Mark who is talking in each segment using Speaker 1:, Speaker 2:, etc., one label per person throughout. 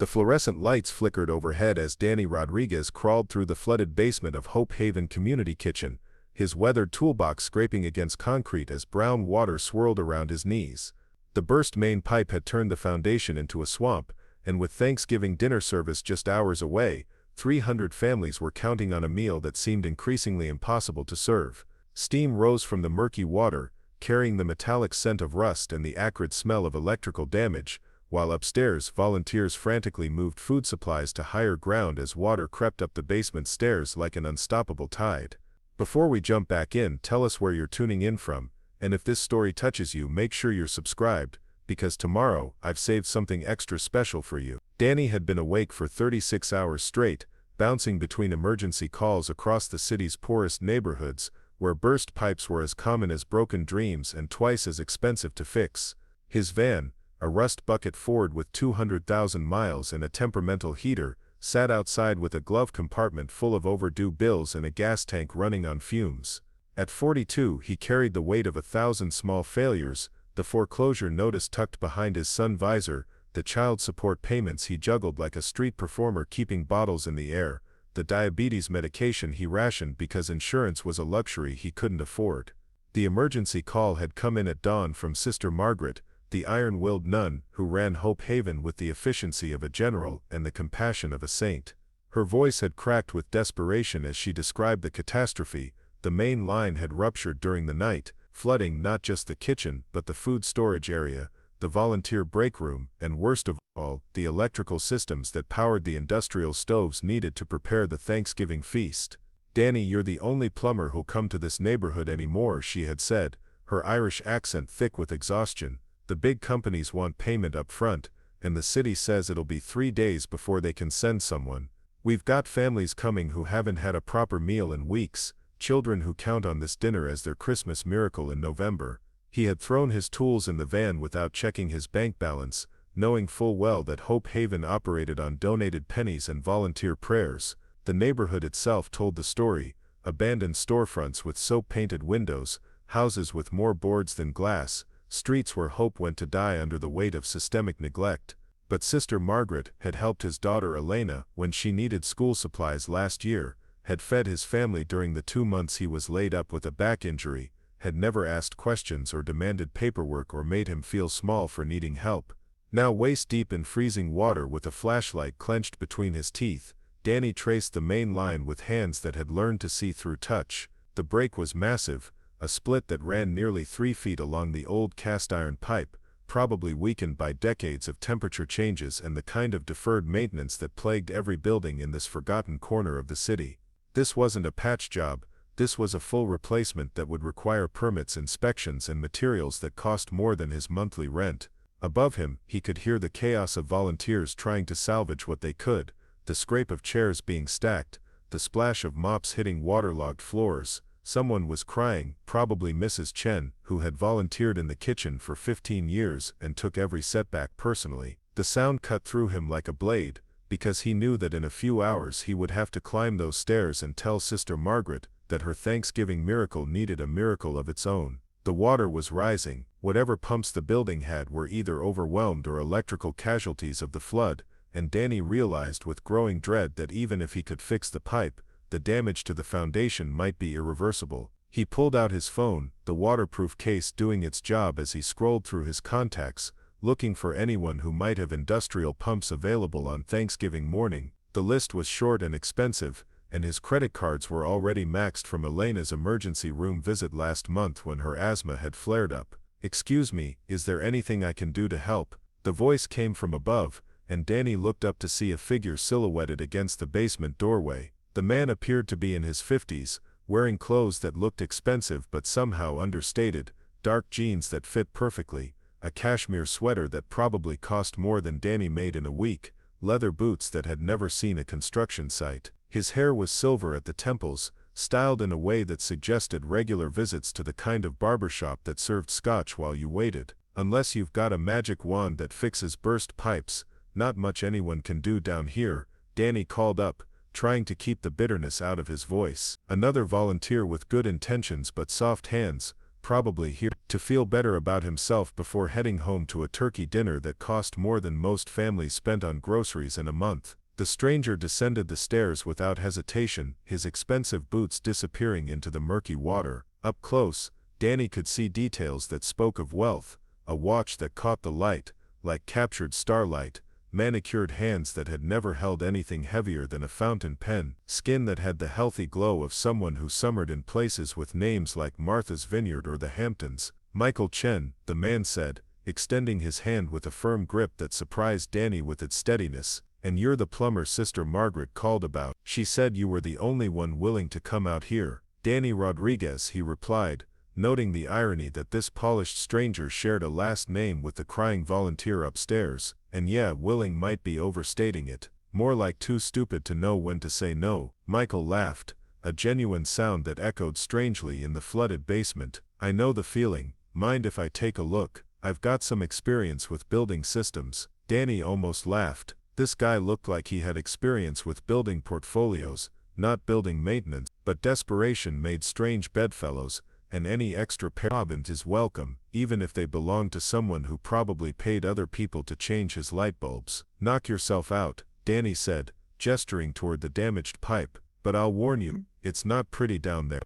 Speaker 1: The fluorescent lights flickered overhead as Danny Rodriguez crawled through the flooded basement of Hope Haven Community Kitchen, his weathered toolbox scraping against concrete as brown water swirled around his knees. The burst main pipe had turned the foundation into a swamp, and with Thanksgiving dinner service just hours away, 300 families were counting on a meal that seemed increasingly impossible to serve. Steam rose from the murky water, carrying the metallic scent of rust and the acrid smell of electrical damage, while upstairs volunteers frantically moved food supplies to higher ground as water crept up the basement stairs like an unstoppable tide. Before we jump back in, tell us where you're tuning in from, and if this story touches you, make sure you're subscribed, because tomorrow I've saved something extra special for you. Danny had been awake for 36 hours straight, bouncing between emergency calls across the city's poorest neighborhoods, where burst pipes were as common as broken dreams and twice as expensive to fix. His van, a rust bucket Ford with 200,000 miles and a temperamental heater, sat outside with a glove compartment full of overdue bills and a gas tank running on fumes. At 42, he carried the weight of 1,000 small failures, the foreclosure notice tucked behind his sun visor, the child support payments he juggled like a street performer keeping bottles in the air, the diabetes medication he rationed because insurance was a luxury he couldn't afford. The emergency call had come in at dawn from Sister Margaret, the iron-willed nun who ran Hope Haven with the efficiency of a general and the compassion of a saint. Her voice had cracked with desperation as she described the catastrophe. The main line had ruptured during the night, flooding not just the kitchen but the food storage area, the volunteer break room, and worst of all, the electrical systems that powered the industrial stoves needed to prepare the Thanksgiving feast. "Danny, you're the only plumber who'll come to this neighborhood anymore," she had said, her Irish accent thick with exhaustion. "The big companies want payment up front, and the city says it'll be 3 days before they can send someone. We've got families coming who haven't had a proper meal in weeks, children who count on this dinner as their Christmas miracle in November." He had thrown his tools in the van without checking his bank balance, knowing full well that Hope Haven operated on donated pennies and volunteer prayers. The neighborhood itself told the story: abandoned storefronts with soap-painted windows, houses with more boards than glass, streets where hope went to die under the weight of systemic neglect. But Sister Margaret had helped his daughter Elena when she needed school supplies last year, had fed his family during the 2 months he was laid up with a back injury, had never asked questions or demanded paperwork or made him feel small for needing help. Now waist-deep in freezing water with a flashlight clenched between his teeth, Danny traced the main line with hands that had learned to see through touch. The break was massive, a split that ran nearly 3 feet along the old cast-iron pipe, probably weakened by decades of temperature changes and the kind of deferred maintenance that plagued every building in this forgotten corner of the city. This wasn't a patch job. This was a full replacement that would require permits, inspections, and materials that cost more than his monthly rent. Above him, he could hear the chaos of volunteers trying to salvage what they could, the scrape of chairs being stacked, the splash of mops hitting waterlogged floors. Someone was crying, probably Mrs. Chen, who had volunteered in the kitchen for 15 years and took every setback personally. The sound cut through him like a blade, because he knew that in a few hours he would have to climb those stairs and tell Sister Margaret that her Thanksgiving miracle needed a miracle of its own. The water was rising. Whatever pumps the building had were either overwhelmed or electrical casualties of the flood, and Danny realized with growing dread that even if he could fix the pipe, the damage to the foundation might be irreversible. He pulled out his phone, the waterproof case doing its job as he scrolled through his contacts, looking for anyone who might have industrial pumps available on Thanksgiving morning. The list was short and expensive, and his credit cards were already maxed from Elena's emergency room visit last month when her asthma had flared up. "Excuse me, is there anything I can do to help?" The voice came from above, and Danny looked up to see a figure silhouetted against the basement doorway. The man appeared to be in his 50s, wearing clothes that looked expensive but somehow understated, dark jeans that fit perfectly, a cashmere sweater that probably cost more than Danny made in a week, leather boots that had never seen a construction site. His hair was silver at the temples, styled in a way that suggested regular visits to the kind of barbershop that served scotch while you waited. "Unless you've got a magic wand that fixes burst pipes, not much anyone can do down here," Danny called up, trying to keep the bitterness out of his voice. Another volunteer with good intentions but soft hands, probably here to feel better about himself before heading home to a turkey dinner that cost more than most families spent on groceries in a month. The stranger descended the stairs without hesitation, his expensive boots disappearing into the murky water. Up close, Danny could see details that spoke of wealth, a watch that caught the light, like captured starlight, manicured hands that had never held anything heavier than a fountain pen, skin that had the healthy glow of someone who summered in places with names like Martha's Vineyard or the Hamptons. Michael Chen, the man said, extending his hand with a firm grip that surprised Danny with its steadiness. And you're the plumber Sister Margaret called about. She said you were the only one willing to come out here. Danny Rodriguez, he replied, noting the irony that this polished stranger shared a last name with the crying volunteer upstairs. And yeah, willing might be overstating it. More like too stupid to know when to say no. Michael laughed, a genuine sound that echoed strangely in the flooded basement. I know the feeling. Mind if I take a look? I've got some experience with building systems. Danny almost laughed. This guy looked like he had experience with building portfolios, not building maintenance, but desperation made strange bedfellows, and any extra parent is welcome, even if they belong to someone who probably paid other people to change his light bulbs. Knock yourself out, Danny said, gesturing toward the damaged pipe, but I'll warn you, it's not pretty down there.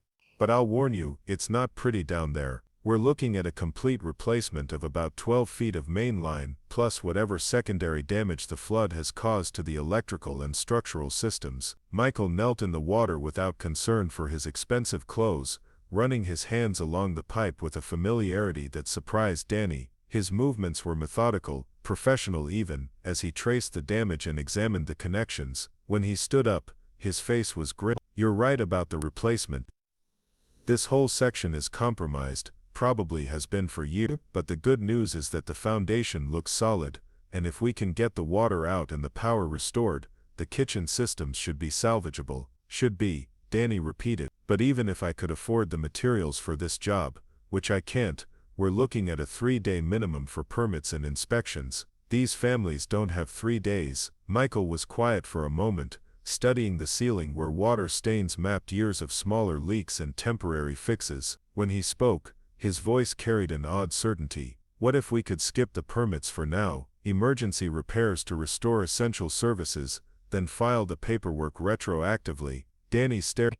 Speaker 1: We're looking at a complete replacement of about 12 feet of main line, plus whatever secondary damage the flood has caused to the electrical and structural systems. Michael knelt in the water without concern for his expensive clothes, running his hands along the pipe with a familiarity that surprised Danny. His movements were methodical, professional even, as he traced the damage and examined the connections. When he stood up, his face was grim. You're right about the replacement. This whole section is compromised. Probably has been for years, but the good news is that the foundation looks solid, and if we can get the water out and the power restored, the kitchen systems should be salvageable. Should be, Danny repeated. But even if I could afford the materials for this job, which I can't, we're looking at a 3-day minimum for permits and inspections. These families don't have 3 days. Michael was quiet for a moment, studying the ceiling where water stains mapped years of smaller leaks and temporary fixes. When he spoke, his voice carried an odd certainty. What if we could skip the permits for now, emergency repairs to restore essential services, then file the paperwork retroactively? Danny stared.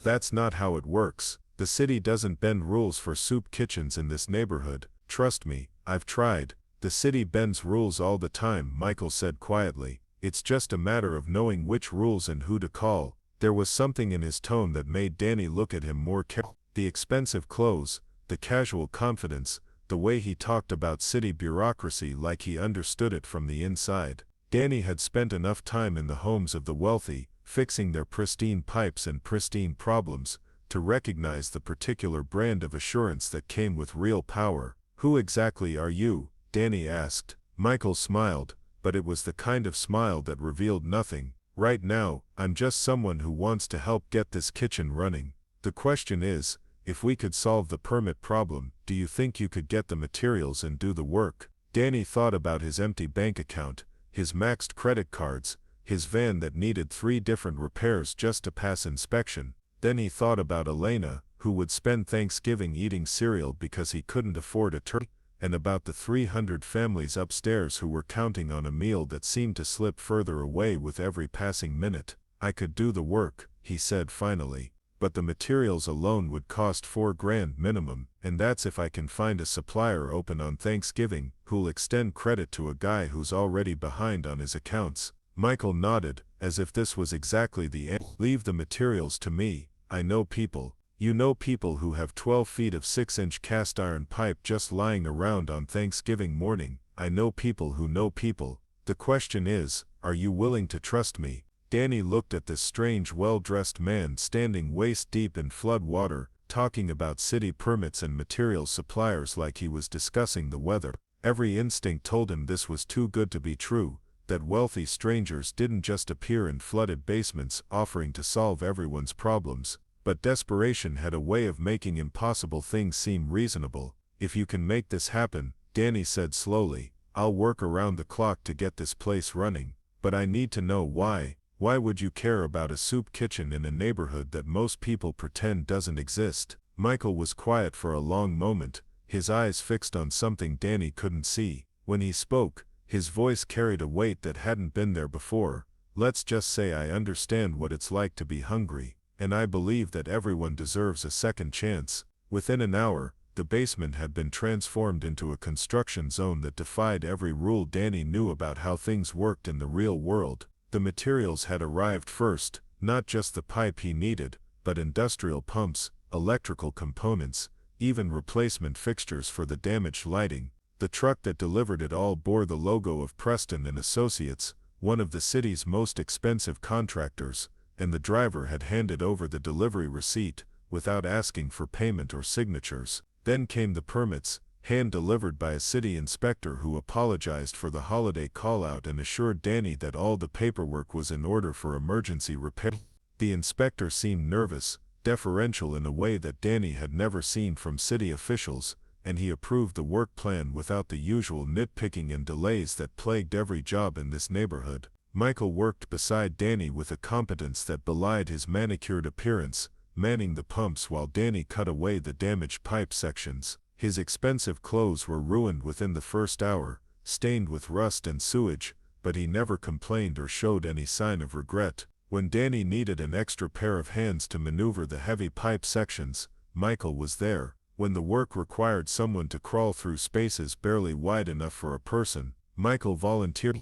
Speaker 1: That's not how it works. The city doesn't bend rules for soup kitchens in this neighborhood. Trust me, I've tried. The city bends rules all the time, Michael said quietly. It's just a matter of knowing which rules and who to call. There was something in his tone that made Danny look at him more carefully. The expensive clothes, the casual confidence, the way he talked about city bureaucracy like he understood it from the inside. Danny had spent enough time in the homes of the wealthy, fixing their pristine pipes and pristine problems, to recognize the particular brand of assurance that came with real power. Who exactly are you? Danny asked. Michael smiled, but it was the kind of smile that revealed nothing. Right now, I'm just someone who wants to help get this kitchen running. The question is, if we could solve the permit problem, do you think you could get the materials and do the work? Danny thought about his empty bank account, his maxed credit cards, his van that needed 3 different repairs just to pass inspection. Then he thought about Elena, who would spend Thanksgiving eating cereal because he couldn't afford a turkey, and about the 300 families upstairs who were counting on a meal that seemed to slip further away with every passing minute. I could do the work, he said finally. But the materials alone would cost $4,000 minimum, and that's if I can find a supplier open on Thanksgiving who'll extend credit to a guy who's already behind on his accounts. Michael nodded, as if this was exactly the end. Leave the materials to me. I know people. You know people who have 12 feet of 6-inch cast iron pipe just lying around on Thanksgiving morning. I know people who know people. The question is, are you willing to trust me? Danny looked at this strange well-dressed man standing waist-deep in flood water, talking about city permits and material suppliers like he was discussing the weather. Every instinct told him this was too good to be true, that wealthy strangers didn't just appear in flooded basements offering to solve everyone's problems, but desperation had a way of making impossible things seem reasonable. If you can make this happen, Danny said slowly, I'll work around the clock to get this place running, but I need to know why. Why would you care about a soup kitchen in a neighborhood that most people pretend doesn't exist? Michael was quiet for a long moment, his eyes fixed on something Danny couldn't see. When he spoke, his voice carried a weight that hadn't been there before. Let's just say I understand what it's like to be hungry, and I believe that everyone deserves a second chance. Within an hour, the basement had been transformed into a construction zone that defied every rule Danny knew about how things worked in the real world. The materials had arrived first, not just the pipe he needed, but industrial pumps, electrical components, even replacement fixtures for the damaged lighting. The truck that delivered it all bore the logo of Preston and Associates, one of the city's most expensive contractors, and the driver had handed over the delivery receipt, without asking for payment or signatures. Then came the permits, hand-delivered by a city inspector who apologized for the holiday call-out and assured Danny that all the paperwork was in order for emergency repair. The inspector seemed nervous, deferential in a way that Danny had never seen from city officials, and he approved the work plan without the usual nitpicking and delays that plagued every job in this neighborhood. Michael worked beside Danny with a competence that belied his manicured appearance, manning the pumps while Danny cut away the damaged pipe sections. His expensive clothes were ruined within the first hour, stained with rust and sewage, but he never complained or showed any sign of regret. When Danny needed an extra pair of hands to maneuver the heavy pipe sections, Michael was there. When the work required someone to crawl through spaces barely wide enough for a person, Michael volunteered.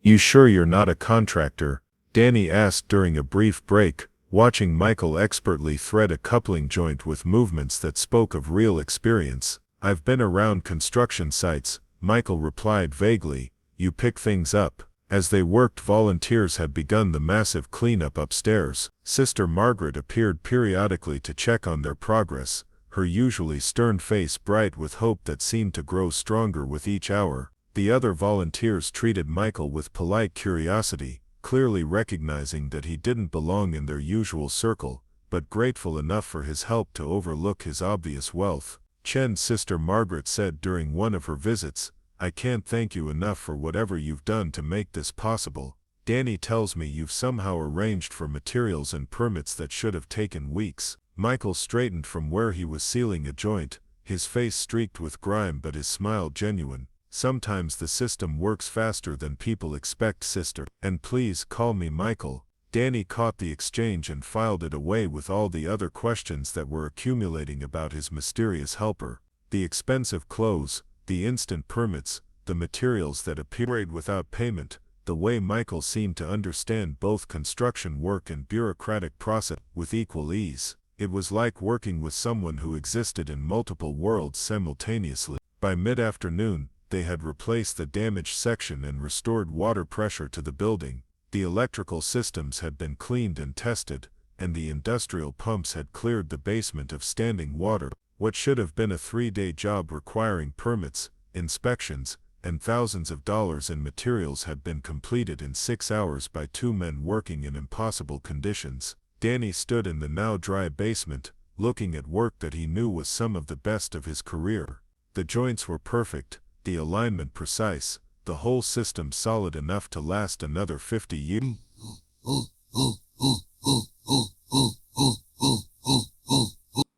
Speaker 1: "You sure you're not a contractor?" Danny asked during a brief break, watching Michael expertly thread a coupling joint with movements that spoke of real experience. "I've been around construction sites," Michael replied vaguely. "You pick things up." As they worked, volunteers had begun the massive cleanup upstairs. Sister Margaret appeared periodically to check on their progress, her usually stern face bright with hope that seemed to grow stronger with each hour. The other volunteers treated Michael with polite curiosity, clearly recognizing that he didn't belong in their usual circle, but grateful enough for his help to overlook his obvious wealth. Sister Margaret said during one of her visits, "I can't thank you enough for whatever you've done to make this possible. Danny tells me you've somehow arranged for materials and permits that should have taken weeks." Michael straightened from where he was sealing a joint, his face streaked with grime but his smile genuine. "Sometimes the system works faster than people expect, sister. And please call me Michael." Danny caught the exchange and filed it away with all the other questions that were accumulating about his mysterious helper. The expensive clothes, the instant permits, the materials that appeared without payment, the way Michael seemed to understand both construction work and bureaucratic process with equal ease. It was like working with someone who existed in multiple worlds simultaneously. By mid-afternoon, they had replaced the damaged section and restored water pressure to the building. The electrical systems had been cleaned and tested, and the industrial pumps had cleared the basement of standing water. What should have been a 3-day job requiring permits, inspections, and thousands of dollars in materials had been completed in 6 hours by 2 men working in impossible conditions. Danny stood in the now dry basement, looking at work that he knew was some of the best of his career. The joints were perfect, the alignment precise, the whole system solid enough to last another 50 years.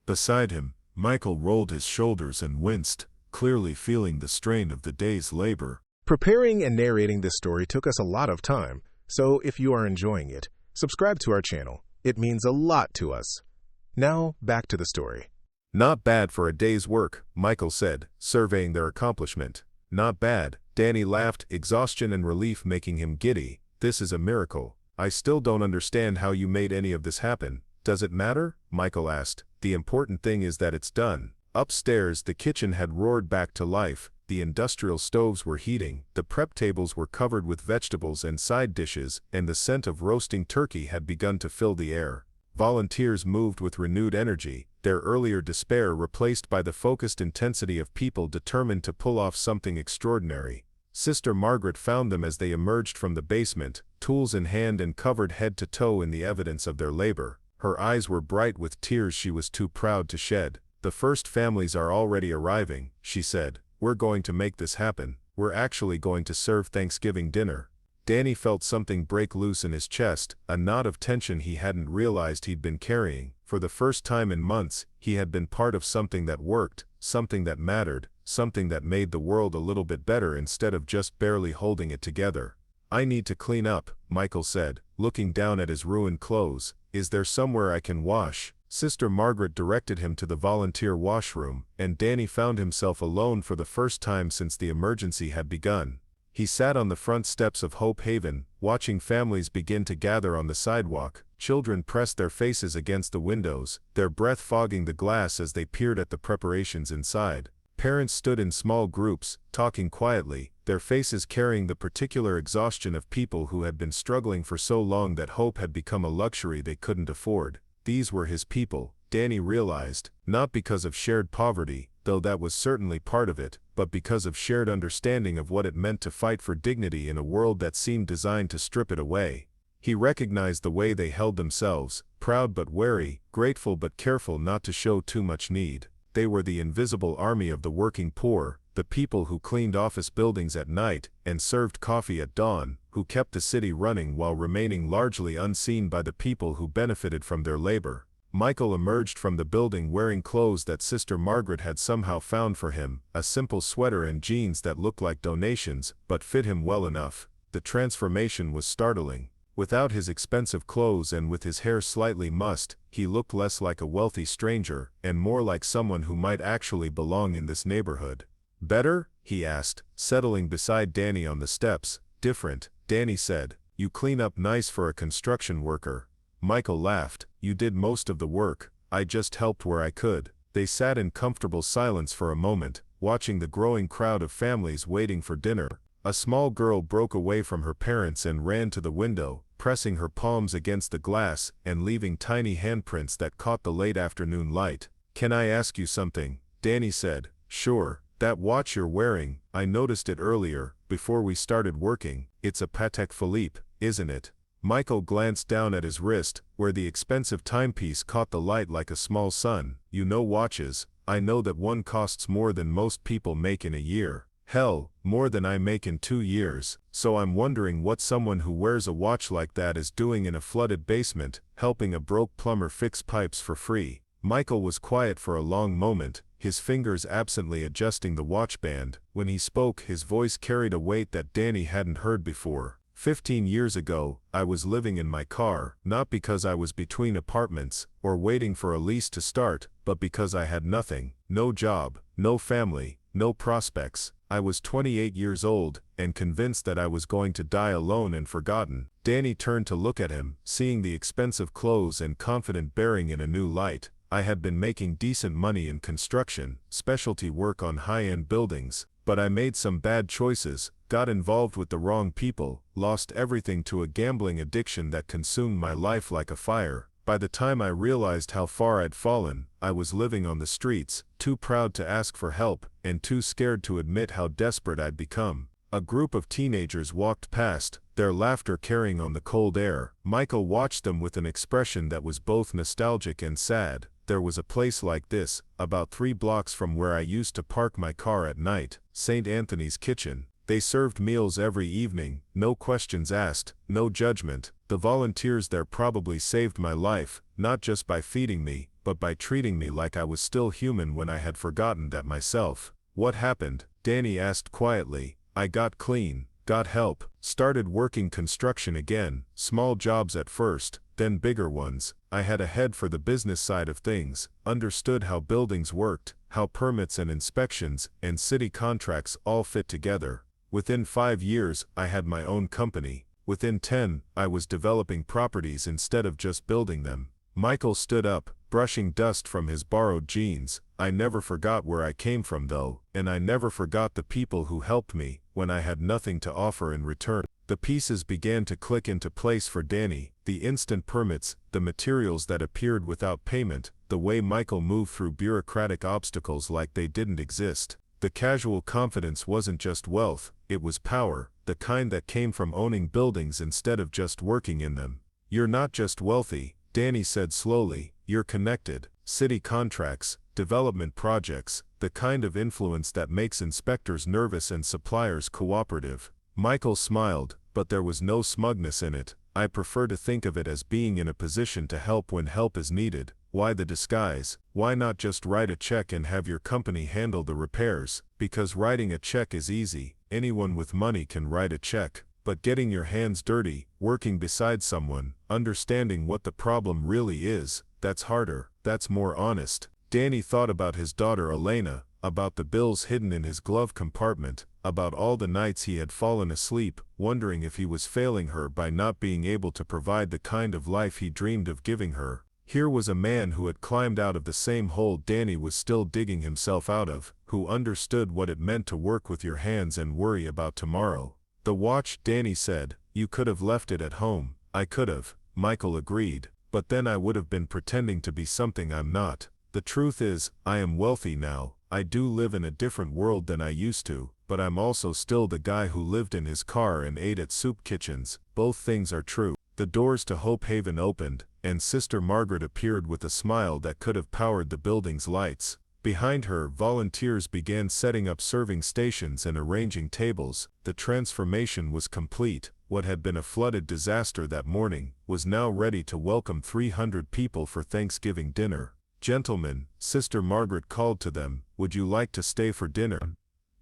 Speaker 1: Beside him, Michael rolled his shoulders and winced, clearly feeling the strain of the day's labor.
Speaker 2: Preparing and narrating this story took us a lot of time, so if you are enjoying it, subscribe to our channel. It means a lot to us. Now, back to the story.
Speaker 1: "Not bad for a day's work," Michael said, surveying their accomplishment. "Not bad," Danny laughed, exhaustion and relief making him giddy. "This is a miracle. I still don't understand how you made any of this happen." "Does it matter?" Michael asked. "The important thing is that it's done." Upstairs, the kitchen had roared back to life. The industrial stoves were heating, the prep tables were covered with vegetables and side dishes, and the scent of roasting turkey had begun to fill the air. Volunteers moved with renewed energy, their earlier despair replaced by the focused intensity of people determined to pull off something extraordinary. Sister Margaret found them as they emerged from the basement, tools in hand and covered head to toe in the evidence of their labor. Her eyes were bright with tears she was too proud to shed. "The first families are already arriving," she said. "We're going to make this happen. We're actually going to serve Thanksgiving dinner." Danny felt something break loose in his chest, a knot of tension he hadn't realized he'd been carrying. For the first time in months, he had been part of something that worked, something that mattered, something that made the world a little bit better instead of just barely holding it together. "I need to clean up," Michael said, looking down at his ruined clothes. "Is there somewhere I can wash?" Sister Margaret directed him to the volunteer washroom, and Danny found himself alone for the first time since the emergency had begun. He sat on the front steps of Hope Haven, watching families begin to gather on the sidewalk. Children pressed their faces against the windows, their breath fogging the glass as they peered at the preparations inside. Parents stood in small groups, talking quietly, their faces carrying the particular exhaustion of people who had been struggling for so long that hope had become a luxury they couldn't afford. These were his people, Danny realized, not because of shared poverty, though that was certainly part of it, but because of shared understanding of what it meant to fight for dignity in a world that seemed designed to strip it away. He recognized the way they held themselves, proud but wary, grateful but careful not to show too much need. They were the invisible army of the working poor, the people who cleaned office buildings at night and served coffee at dawn, who kept the city running while remaining largely unseen by the people who benefited from their labor. Michael emerged from the building wearing clothes that Sister Margaret had somehow found for him, a simple sweater and jeans that looked like donations, but fit him well enough. The transformation was startling. Without his expensive clothes and with his hair slightly mussed, he looked less like a wealthy stranger, and more like someone who might actually belong in this neighborhood. "Better?" he asked, settling beside Danny on the steps. "Different," Danny said. "You clean up nice for a construction worker." Michael laughed. "You did most of the work. I just helped where I could." They sat in comfortable silence for a moment, watching the growing crowd of families waiting for dinner. A small girl broke away from her parents and ran to the window, pressing her palms against the glass and leaving tiny handprints that caught the late afternoon light. "Can I ask you something?" Danny said. "Sure. That watch you're wearing, I noticed it earlier, before we started working. It's a Patek Philippe, isn't it?" Michael glanced down at his wrist, where the expensive timepiece caught the light like a small sun. "You know watches. I know that one costs more than most people make in a year. Hell, more than I make in 2 years, so I'm wondering what someone who wears a watch like that is doing in a flooded basement, helping a broke plumber fix pipes for free." Michael was quiet for a long moment, his fingers absently adjusting the watch band. When he spoke, his voice carried a weight that Danny hadn't heard before. 15 years ago, I was living in my car, not because I was between apartments, or waiting for a lease to start, but because I had nothing, no job, no family, no prospects. I was 28 years old, and convinced that I was going to die alone and forgotten. Danny turned to look at him, seeing the expensive clothes and confident bearing in a new light. "I had been making decent money in construction, specialty work on high-end buildings, but I made some bad choices, got involved with the wrong people, lost everything to a gambling addiction that consumed my life like a fire. By the time I realized how far I'd fallen, I was living on the streets, too proud to ask for help, and too scared to admit how desperate I'd become." A group of teenagers walked past, their laughter carrying on the cold air. Michael watched them with an expression that was both nostalgic and sad. "There was a place like this, about 3 blocks from where I used to park my car at night, St. Anthony's Kitchen. They served meals every evening, no questions asked, no judgment. The volunteers there probably saved my life, not just by feeding me, but by treating me like I was still human when I had forgotten that myself." "What happened?" Danny asked quietly. "I got clean, got help, started working construction again, small jobs at first, then bigger ones. I had a head for the business side of things, understood how buildings worked, how permits and inspections and city contracts all fit together. Within 5 years, I had my own company. Within 10, I was developing properties instead of just building them." Michael stood up, brushing dust from his borrowed jeans. "I never forgot where I came from though, and I never forgot the people who helped me when I had nothing to offer in return." The pieces began to click into place for Danny, the instant permits, the materials that appeared without payment, the way Michael moved through bureaucratic obstacles like they didn't exist. The casual confidence wasn't just wealth, it was power, the kind that came from owning buildings instead of just working in them. You're not just wealthy, Danny said slowly, you're connected. City contracts, development projects, the kind of influence that makes inspectors nervous and suppliers cooperative. Michael smiled, but there was no smugness in it. I prefer to think of it as being in a position to help when help is needed. Why the disguise? Why not just write a check and have your company handle the repairs? Because writing a check is easy. Anyone with money can write a check. But getting your hands dirty, working beside someone, understanding what the problem really is, that's harder, that's more honest. Danny thought about his daughter Elena, about the bills hidden in his glove compartment, about all the nights he had fallen asleep, wondering if he was failing her by not being able to provide the kind of life he dreamed of giving her. Here was a man who had climbed out of the same hole Danny was still digging himself out of, who understood what it meant to work with your hands and worry about tomorrow. The watch, Danny said, you could have left it at home. I could have, Michael agreed, but then I would have been pretending to be something I'm not. The truth is, I am wealthy now. I do live in a different world than I used to, but I'm also still the guy who lived in his car and ate at soup kitchens. Both things are true. The doors to Hope Haven opened, and Sister Margaret appeared with a smile that could have powered the building's lights. Behind her, volunteers began setting up serving stations and arranging tables. The transformation was complete. What had been a flooded disaster that morning was now ready to welcome 300 people for Thanksgiving dinner. Gentlemen, Sister Margaret called to them, would you like to stay for dinner?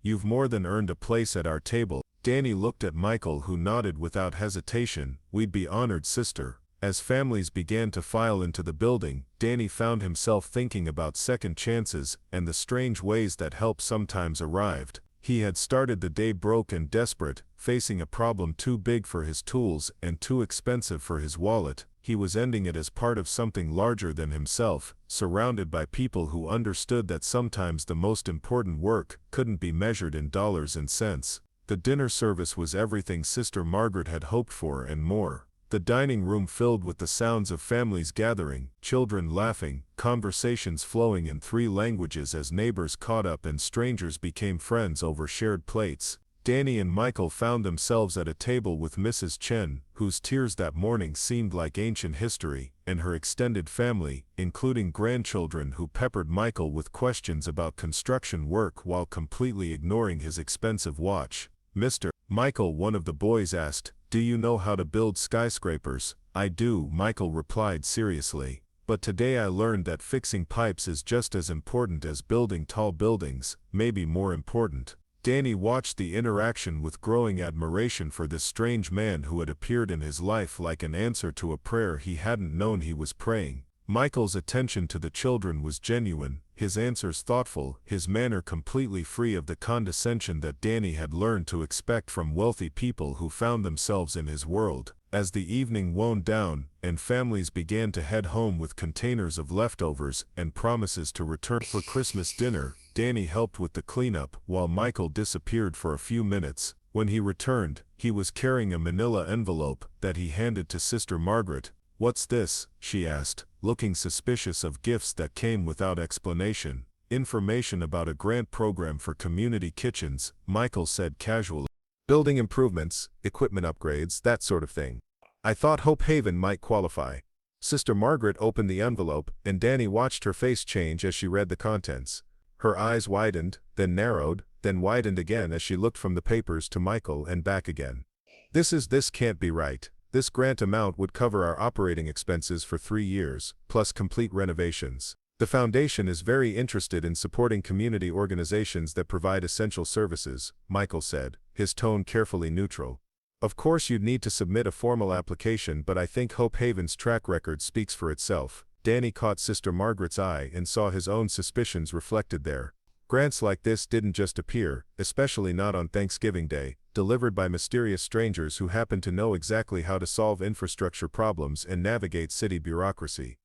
Speaker 1: You've more than earned a place at our table. Danny looked at Michael, who nodded without hesitation. We'd be honored, sister. As families began to file into the building, Danny found himself thinking about second chances and the strange ways that help sometimes arrived. He had started the day broke and desperate, facing a problem too big for his tools and too expensive for his wallet. He was ending it as part of something larger than himself, surrounded by people who understood that sometimes the most important work couldn't be measured in dollars and cents. The dinner service was everything Sister Margaret had hoped for and more. The dining room filled with the sounds of families gathering, children laughing, conversations flowing in 3 languages as neighbors caught up and strangers became friends over shared plates. Danny and Michael found themselves at a table with Mrs. Chen, whose tears that morning seemed like ancient history, and her extended family, including grandchildren who peppered Michael with questions about construction work while completely ignoring his expensive watch. Mr. Michael, one of the boys asked, do you know how to build skyscrapers? I do, Michael replied seriously. But today I learned that fixing pipes is just as important as building tall buildings, maybe more important. Danny watched the interaction with growing admiration for this strange man who had appeared in his life like an answer to a prayer he hadn't known he was praying. Michael's attention to the children was genuine, his answers thoughtful, his manner completely free of the condescension that Danny had learned to expect from wealthy people who found themselves in his world. As the evening wound down, and families began to head home with containers of leftovers and promises to return for Christmas dinner, Danny helped with the cleanup while Michael disappeared for a few minutes. When he returned, he was carrying a manila envelope that he handed to Sister Margaret. What's this? She asked, looking suspicious of gifts that came without explanation. Information about a grant program for community kitchens, Michael said casually. Building improvements, equipment upgrades, that sort of thing. I thought Hope Haven might qualify. Sister Margaret opened the envelope, and Danny watched her face change as she read the contents. Her eyes widened, then narrowed, then widened again as she looked from the papers to Michael and back again. This can't be right. This grant amount would cover our operating expenses for 3 years, plus complete renovations. The foundation is very interested in supporting community organizations that provide essential services, Michael said, his tone carefully neutral. Of course you'd need to submit a formal application, but I think Hope Haven's track record speaks for itself. Danny caught Sister Margaret's eye and saw his own suspicions reflected there. Grants like this didn't just appear, especially not on Thanksgiving Day, delivered by mysterious strangers who happened to know exactly how to solve infrastructure problems and navigate city bureaucracy.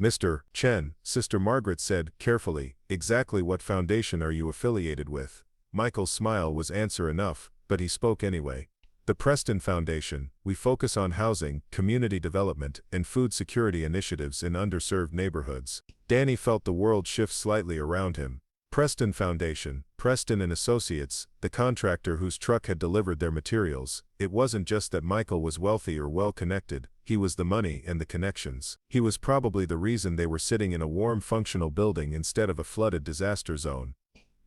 Speaker 1: Mr. Chen, Sister Margaret said, carefully, exactly what foundation are you affiliated with? Michael's smile was answer enough, but he spoke anyway. The Preston Foundation. We focus on housing, community development, and food security initiatives in underserved neighborhoods. Danny felt the world shift slightly around him. Preston Foundation, Preston and Associates, the contractor whose truck had delivered their materials. It wasn't just that Michael was wealthy or well-connected, he was the money and the connections. He was probably the reason they were sitting in a warm functional building instead of a flooded disaster zone.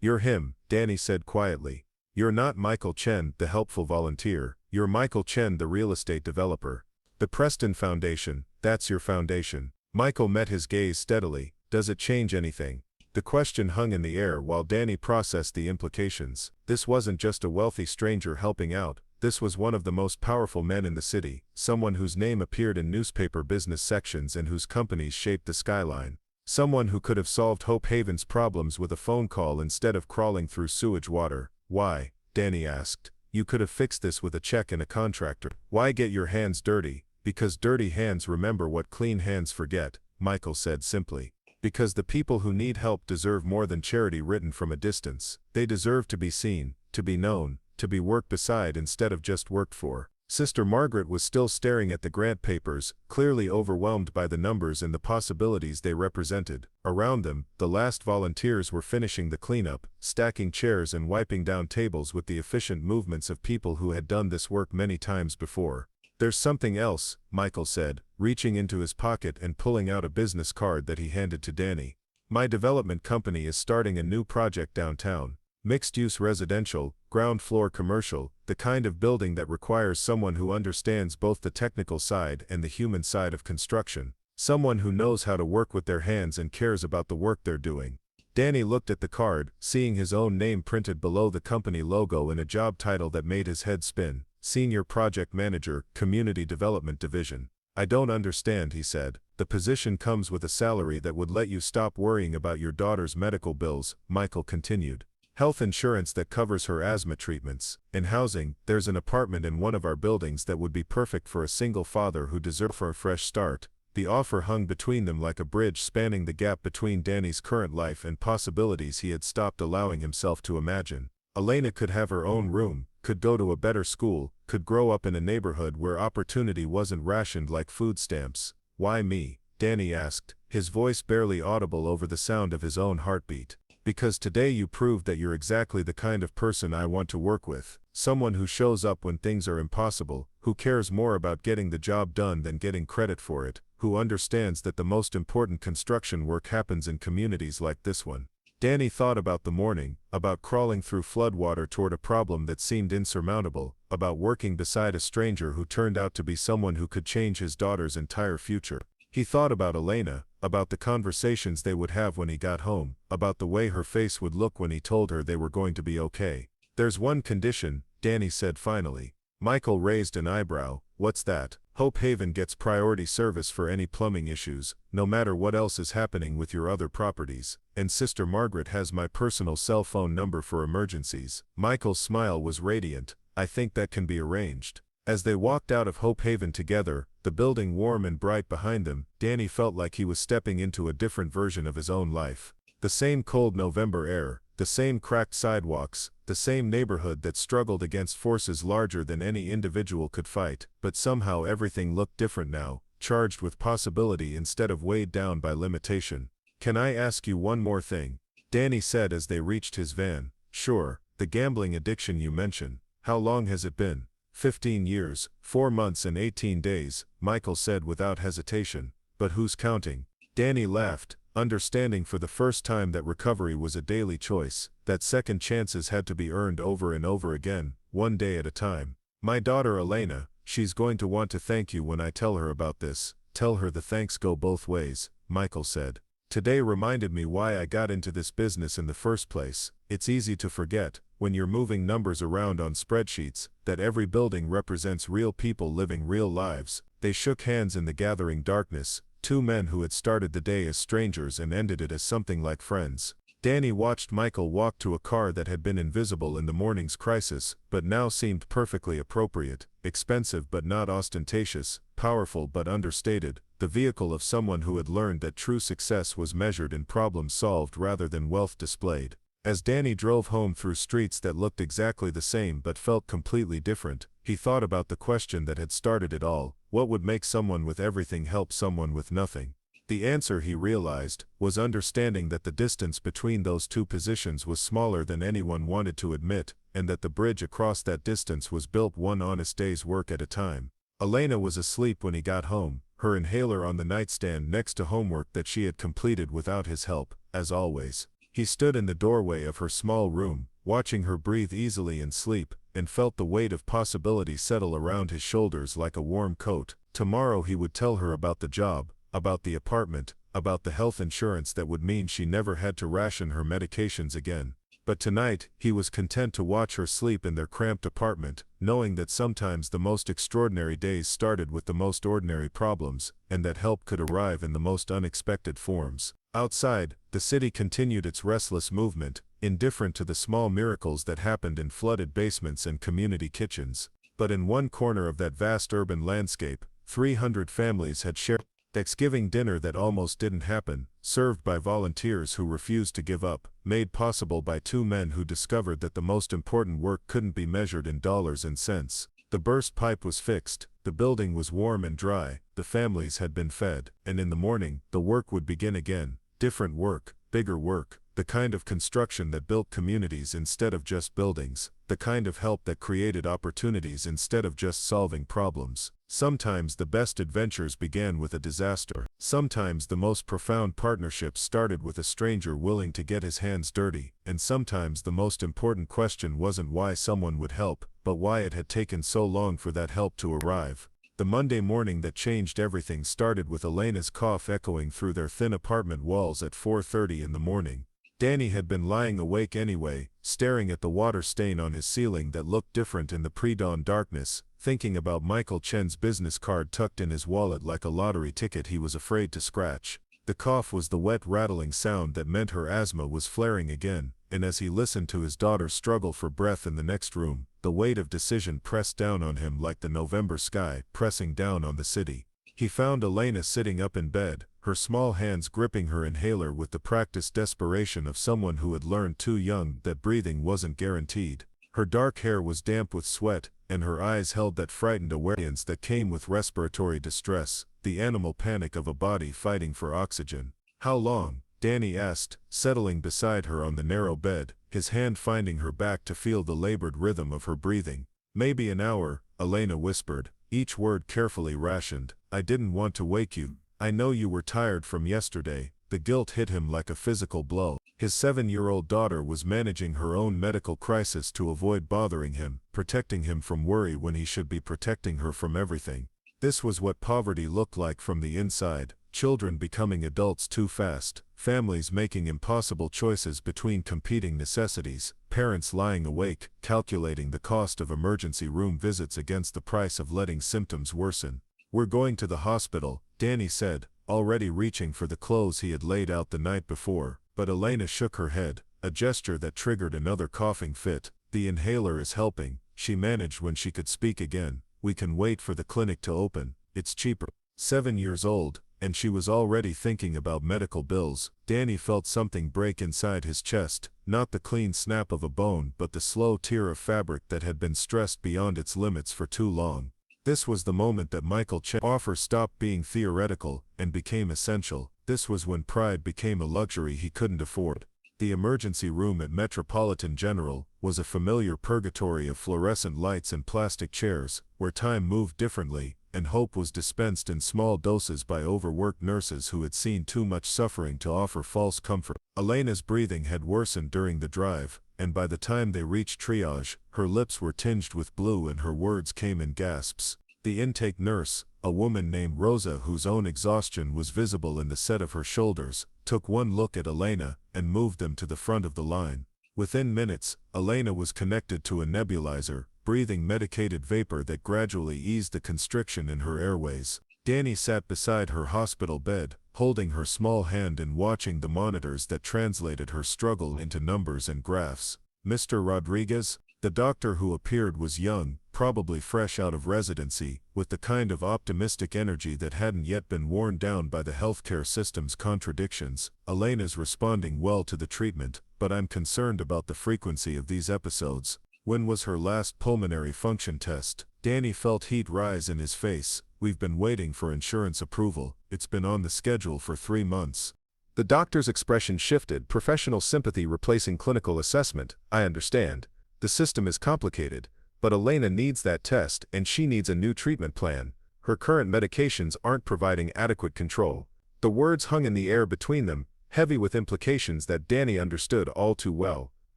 Speaker 1: "You're him," Danny said quietly. "You're not Michael Chen, the helpful volunteer. You're Michael Chen, the real estate developer. The Preston Foundation, that's your foundation." Michael met his gaze steadily. "Does it change anything?" The question hung in the air while Danny processed the implications. This wasn't just a wealthy stranger helping out, this was one of the most powerful men in the city, someone whose name appeared in newspaper business sections and whose companies shaped the skyline. Someone who could have solved Hope Haven's problems with a phone call instead of crawling through sewage water. "Why?" Danny asked. "You could have fixed this with a check and a contractor. Why get your hands dirty?" "Because dirty hands remember what clean hands forget," Michael said simply. "Because the people who need help deserve more than charity written from a distance. They deserve to be seen, to be known, to be worked beside instead of just worked for." Sister Margaret was still staring at the grant papers, clearly overwhelmed by the numbers and the possibilities they represented. Around them, the last volunteers were finishing the cleanup, stacking chairs and wiping down tables with the efficient movements of people who had done this work many times before. "There's something else," Michael said, reaching into his pocket and pulling out a business card that he handed to Danny. "My development company is starting a new project downtown. Mixed-use residential, ground-floor commercial, the kind of building that requires someone who understands both the technical side and the human side of construction. Someone who knows how to work with their hands and cares about the work they're doing." Danny looked at the card, seeing his own name printed below the company logo in a job title that made his head spin. Senior Project Manager, Community Development Division. "I don't understand," he said. "The position comes with a salary that would let you stop worrying about your daughter's medical bills," Michael continued. "Health insurance that covers her asthma treatments. And housing, there's an apartment in one of our buildings that would be perfect for a single father who deserves a fresh start." The offer hung between them like a bridge spanning the gap between Danny's current life and possibilities he had stopped allowing himself to imagine. Elena could have her own room, could go to a better school, could grow up in a neighborhood where opportunity wasn't rationed like food stamps. "Why me?" Danny asked, his voice barely audible over the sound of his own heartbeat. "Because today you proved that you're exactly the kind of person I want to work with. Someone who shows up when things are impossible, who cares more about getting the job done than getting credit for it, who understands that the most important construction work happens in communities like this one." Danny thought about the morning, about crawling through floodwater toward a problem that seemed insurmountable, about working beside a stranger who turned out to be someone who could change his daughter's entire future. He thought about Elena, about the conversations they would have when he got home, about the way her face would look when he told her they were going to be okay. "There's one condition," Danny said finally. Michael raised an eyebrow. "What's that?" "Hope Haven gets priority service for any plumbing issues, no matter what else is happening with your other properties. And Sister Margaret has my personal cell phone number for emergencies." Michael's smile was radiant. "I think that can be arranged." As they walked out of Hope Haven together, the building warm and bright behind them, Danny felt like he was stepping into a different version of his own life. The same cold November air, the same cracked sidewalks, the same neighborhood that struggled against forces larger than any individual could fight, but somehow everything looked different now, charged with possibility instead of weighed down by limitation. "Can I ask you one more thing?" Danny said as they reached his van. "Sure, the gambling addiction you mentioned. How long has it been?" 15 years, 4 months and 18 days, Michael said without hesitation. "But who's counting?" Danny laughed, understanding for the first time that recovery was a daily choice, that second chances had to be earned over and over again, one day at a time. "My daughter Elena, she's going to want to thank you when I tell her about this." "Tell her the thanks go both ways," Michael said. "Today reminded me why I got into this business in the first place. It's easy to forget, when you're moving numbers around on spreadsheets, that every building represents real people living real lives." They shook hands in the gathering darkness, two men who had started the day as strangers and ended it as something like friends. Danny watched Michael walk to a car that had been invisible in the morning's crisis, but now seemed perfectly appropriate, expensive but not ostentatious, powerful but understated, the vehicle of someone who had learned that true success was measured in problems solved rather than wealth displayed. As Danny drove home through streets that looked exactly the same but felt completely different, he thought about the question that had started it all: what would make someone with everything help someone with nothing? The answer, he realized, was understanding that the distance between those two positions was smaller than anyone wanted to admit, and that the bridge across that distance was built one honest day's work at a time. Elena was asleep when he got home, her inhaler on the nightstand next to homework that she had completed without his help, as always. He stood in the doorway of her small room, watching her breathe easily in sleep, and felt the weight of possibility settle around his shoulders like a warm coat. Tomorrow he would tell her about the job, about the apartment, about the health insurance that would mean she never had to ration her medications again. But tonight, he was content to watch her sleep in their cramped apartment, knowing that sometimes the most extraordinary days started with the most ordinary problems, and that help could arrive in the most unexpected forms. Outside, the city continued its restless movement, indifferent to the small miracles that happened in flooded basements and community kitchens. But in one corner of that vast urban landscape, 300 families had shared Thanksgiving dinner that almost didn't happen, served by volunteers who refused to give up, made possible by two men who discovered that the most important work couldn't be measured in dollars and cents. The burst pipe was fixed, the building was warm and dry, the families had been fed, and in the morning, the work would begin again. Different work, bigger work, the kind of construction that built communities instead of just buildings, the kind of help that created opportunities instead of just solving problems. Sometimes the best adventures began with a disaster. Sometimes the most profound partnerships started with a stranger willing to get his hands dirty, and sometimes the most important question wasn't why someone would help, but why it had taken so long for that help to arrive. The Monday morning that changed everything started with Elena's cough echoing through their thin apartment walls at 4:30 in the morning. Danny had been lying awake anyway, staring at the water stain on his ceiling that looked different in the pre-dawn darkness, thinking about Michael Chen's business card tucked in his wallet like a lottery ticket he was afraid to scratch. The cough was the wet rattling sound that meant her asthma was flaring again, and as he listened to his daughter struggle for breath in the next room, the weight of decision pressed down on him like the November sky pressing down on the city. He found Elena sitting up in bed, her small hands gripping her inhaler with the practiced desperation of someone who had learned too young that breathing wasn't guaranteed. Her dark hair was damp with sweat, and her eyes held that frightened awareness that came with respiratory distress, the animal panic of a body fighting for oxygen. "How long?" Danny asked, settling beside her on the narrow bed, his hand finding her back to feel the labored rhythm of her breathing. "Maybe an hour," Elena whispered, each word carefully rationed. "I didn't want to wake you. I know you were tired from yesterday." The guilt hit him like a physical blow. His 7-year-old daughter was managing her own medical crisis to avoid bothering him, protecting him from worry when he should be protecting her from everything. This was what poverty looked like from the inside: children becoming adults too fast, families making impossible choices between competing necessities, parents lying awake, calculating the cost of emergency room visits against the price of letting symptoms worsen. "We're going to the hospital," Danny said, already reaching for the clothes he had laid out the night before, but Elena shook her head, a gesture that triggered another coughing fit. "The inhaler is helping," she managed when she could speak again. "We can wait for the clinic to open. It's cheaper." 7 years old, and she was already thinking about medical bills. Danny felt something break inside his chest, not the clean snap of a bone but the slow tear of fabric that had been stressed beyond its limits for too long. This was the moment that Michael Chen's offer stopped being theoretical and became essential. This was when pride became a luxury he couldn't afford. The emergency room at Metropolitan General was a familiar purgatory of fluorescent lights and plastic chairs, where time moved differently, and hope was dispensed in small doses by overworked nurses who had seen too much suffering to offer false comfort. Elena's breathing had worsened during the drive, and by the time they reached triage, her lips were tinged with blue and her words came in gasps. The intake nurse, a woman named Rosa whose own exhaustion was visible in the set of her shoulders, took one look at Elena and moved them to the front of the line. Within minutes, Elena was connected to a nebulizer, breathing medicated vapor that gradually eased the constriction in her airways. Danny sat beside her hospital bed, holding her small hand and watching the monitors that translated her struggle into numbers and graphs. "Mr. Rodriguez?" The doctor who appeared was young, probably fresh out of residency, with the kind of optimistic energy that hadn't yet been worn down by the healthcare system's contradictions. "Elena's responding well to the treatment, but I'm concerned about the frequency of these episodes." When was her last pulmonary function test? Danny felt heat rise in his face. We've been waiting for insurance approval. It's been on the schedule for 3 months. The doctor's expression shifted, professional sympathy replacing clinical assessment. I understand. The system is complicated, but Elena needs that test and she needs a new treatment plan. Her current medications aren't providing adequate control. The words hung in the air between them, heavy with implications that Danny understood all too well.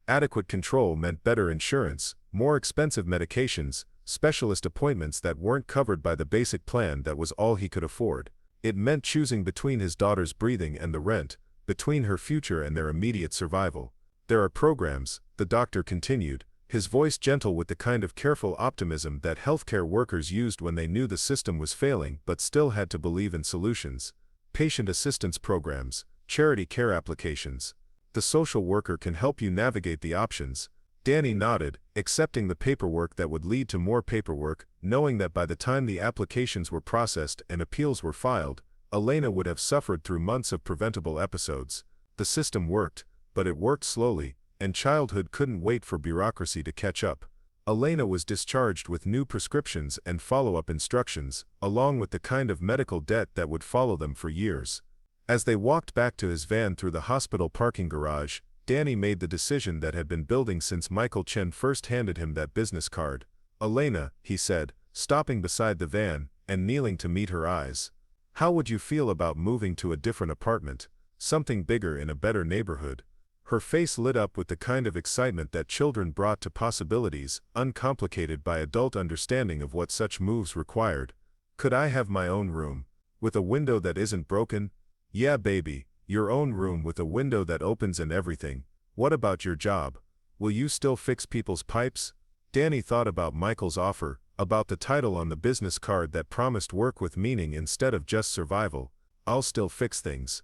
Speaker 1: Adequate control meant better insurance, more expensive medications, specialist appointments that weren't covered by the basic plan that was all he could afford. It meant choosing between his daughter's breathing and the rent, between her future and their immediate survival. There are programs, the doctor continued, his voice gentle with the kind of careful optimism that healthcare workers used when they knew the system was failing but still had to believe in solutions. Patient assistance programs, charity care applications. The social worker can help you navigate the options. Danny nodded, accepting the paperwork that would lead to more paperwork, knowing that by the time the applications were processed and appeals were filed, Elena would have suffered through months of preventable episodes. The system worked, but it worked slowly, and childhood couldn't wait for bureaucracy to catch up. Elena was discharged with new prescriptions and follow-up instructions, along with the kind of medical debt that would follow them for years. As they walked back to his van through the hospital parking garage, Danny made the decision that had been building since Michael Chen first handed him that business card. Elena, he said, stopping beside the van and kneeling to meet her eyes. How would you feel about moving to a different apartment, something bigger in a better neighborhood? Her face lit up with the kind of excitement that children brought to possibilities, uncomplicated by adult understanding of what such moves required. Could I have my own room? With a window that isn't broken? Yeah, baby, your own room with a window that opens and everything. What about your job? Will you still fix people's pipes? Danny thought about Michael's offer, about the title on the business card that promised work with meaning instead of just survival. I'll still fix things.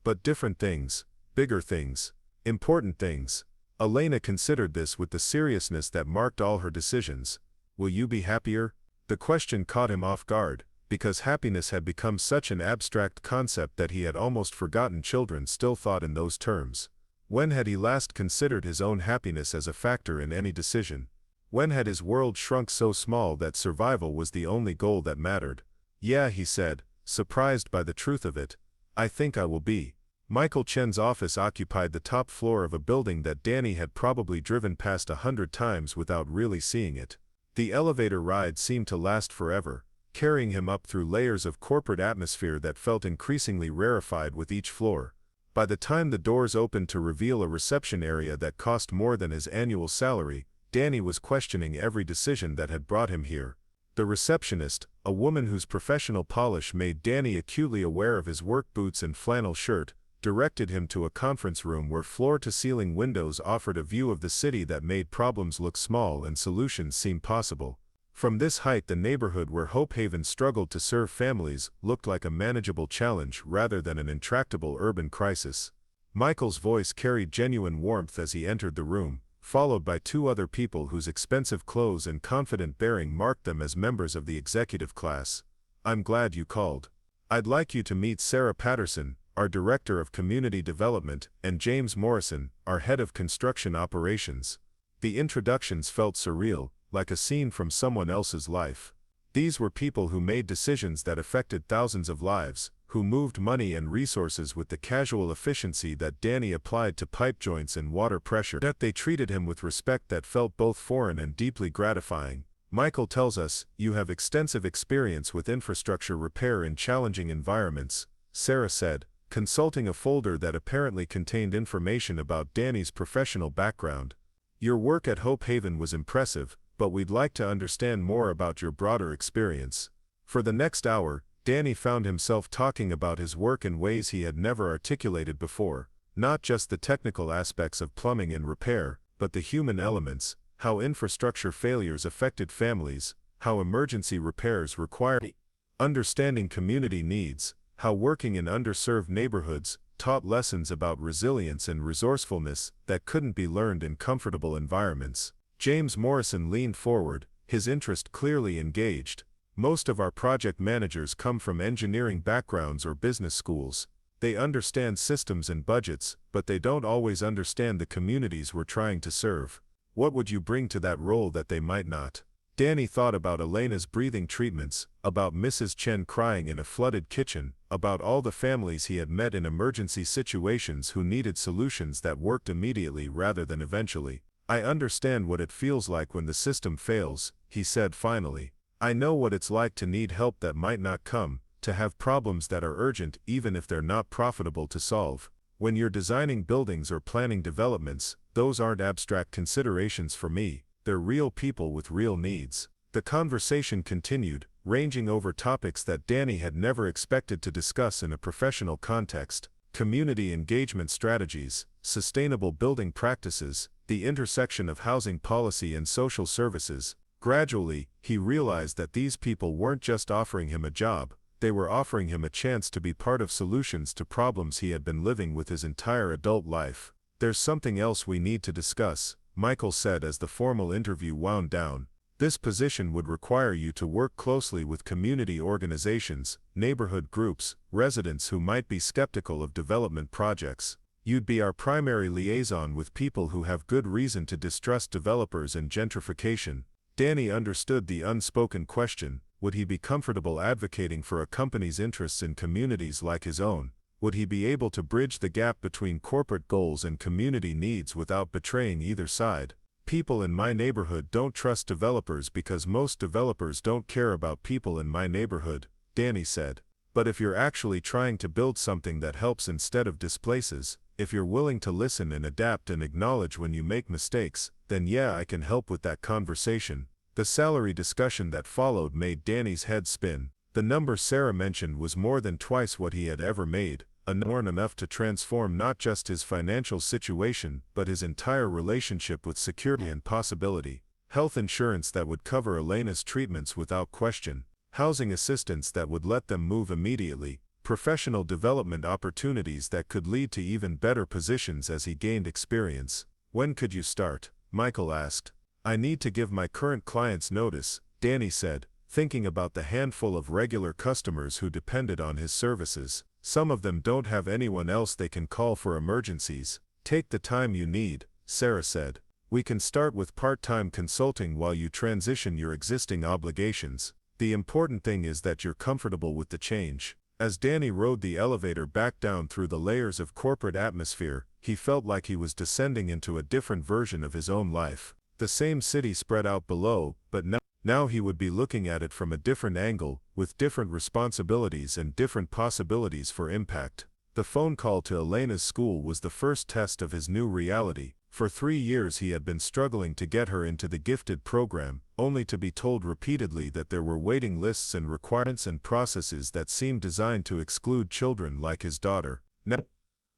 Speaker 1: But different things, bigger things, important things. Elena considered this with the seriousness that marked all her decisions. Will you be happier? The question caught him off guard, because happiness had become such an abstract concept that he had almost forgotten children still thought in those terms. When had he last considered his own happiness as a factor in any decision? When had his world shrunk so small that survival was the only goal that mattered? Yeah, he said, surprised by the truth of it. I think I will be. Michael Chen's office occupied the top floor of a building that Danny had probably driven past 100 times without really seeing it. The elevator ride seemed to last forever, carrying him up through layers of corporate atmosphere that felt increasingly rarefied with each floor. By the time the doors opened to reveal a reception area that cost more than his annual salary, Danny was questioning every decision that had brought him here. The receptionist, a woman whose professional polish made Danny acutely aware of his work boots and flannel shirt, directed him to a conference room where floor-to-ceiling windows offered a view of the city that made problems look small and solutions seem possible. From this height, the neighborhood where Hope Haven struggled to serve families looked like a manageable challenge rather than an intractable urban crisis. Michael's voice carried genuine warmth as he entered the room, followed by 2 other people whose expensive clothes and confident bearing marked them as members of the executive class. I'm glad you called. I'd like you to meet Sarah Patterson, our Director of Community Development, and James Morrison, our Head of Construction Operations. The introductions felt surreal, like a scene from someone else's life. These were people who made decisions that affected thousands of lives, who moved money and resources with the casual efficiency that Danny applied to pipe joints and water pressure. Yet they treated him with respect that felt both foreign and deeply gratifying. Michael tells us, you have extensive experience with infrastructure repair in challenging environments, Sarah said, consulting a folder that apparently contained information about Danny's professional background. Your work at Hope Haven was impressive, but we'd like to understand more about your broader experience. For the next hour, Danny found himself talking about his work in ways he had never articulated before, not just the technical aspects of plumbing and repair, but the human elements, how infrastructure failures affected families, how emergency repairs required understanding community needs, how working in underserved neighborhoods taught lessons about resilience and resourcefulness that couldn't be learned in comfortable environments. James Morrison leaned forward, his interest clearly engaged. Most of our project managers come from engineering backgrounds or business schools. They understand systems and budgets, but they don't always understand the communities we're trying to serve. What would you bring to that role that they might not? Danny thought about Elena's breathing treatments, about Mrs. Chen crying in a flooded kitchen, about all the families he had met in emergency situations who needed solutions that worked immediately rather than eventually. I understand what it feels like when the system fails, he said finally. I know what it's like to need help that might not come, to have problems that are urgent even if they're not profitable to solve. When you're designing buildings or planning developments, those aren't abstract considerations for me. They're real people with real needs. The conversation continued, ranging over topics that Danny had never expected to discuss in a professional context: community engagement strategies, sustainable building practices, the intersection of housing policy and social services. Gradually, he realized that these people weren't just offering him a job, they were offering him a chance to be part of solutions to problems he had been living with his entire adult life. There's something else we need to discuss, Michael said as the formal interview wound down. This position would require you to work closely with community organizations, neighborhood groups, residents who might be skeptical of development projects. You'd be our primary liaison with people who have good reason to distrust developers and gentrification. Danny understood the unspoken question: would he be comfortable advocating for a company's interests in communities like his own? Would he be able to bridge the gap between corporate goals and community needs without betraying either side? People in my neighborhood don't trust developers because most developers don't care about people in my neighborhood, Danny said. But if you're actually trying to build something that helps instead of displaces, if you're willing to listen and adapt and acknowledge when you make mistakes, then yeah, I can help with that conversation. The salary discussion that followed made Danny's head spin. The number Sarah mentioned was more than twice what he had ever made, enough to transform not just his financial situation but his entire relationship with security and possibility. Health insurance that would cover Elena's treatments without question, housing assistance that would let them move immediately, professional development opportunities that could lead to even better positions as he gained experience. When could you start? Michael asked. I need to give my current clients notice, Danny said, thinking about the handful of regular customers who depended on his services. Some of them don't have anyone else they can call for emergencies. Take the time you need, Sarah said. We can start with part-time consulting while you transition your existing obligations. The important thing is that you're comfortable with the change. As Danny rode the elevator back down through the layers of corporate atmosphere, he felt like he was descending into a different version of his own life. The same city spread out below, but now he would be looking at it from a different angle, with different responsibilities and different possibilities for impact. The phone call to Elena's school was the first test of his new reality. For 3 years he had been struggling to get her into the gifted program, only to be told repeatedly that there were waiting lists and requirements and processes that seemed designed to exclude children like his daughter. Now,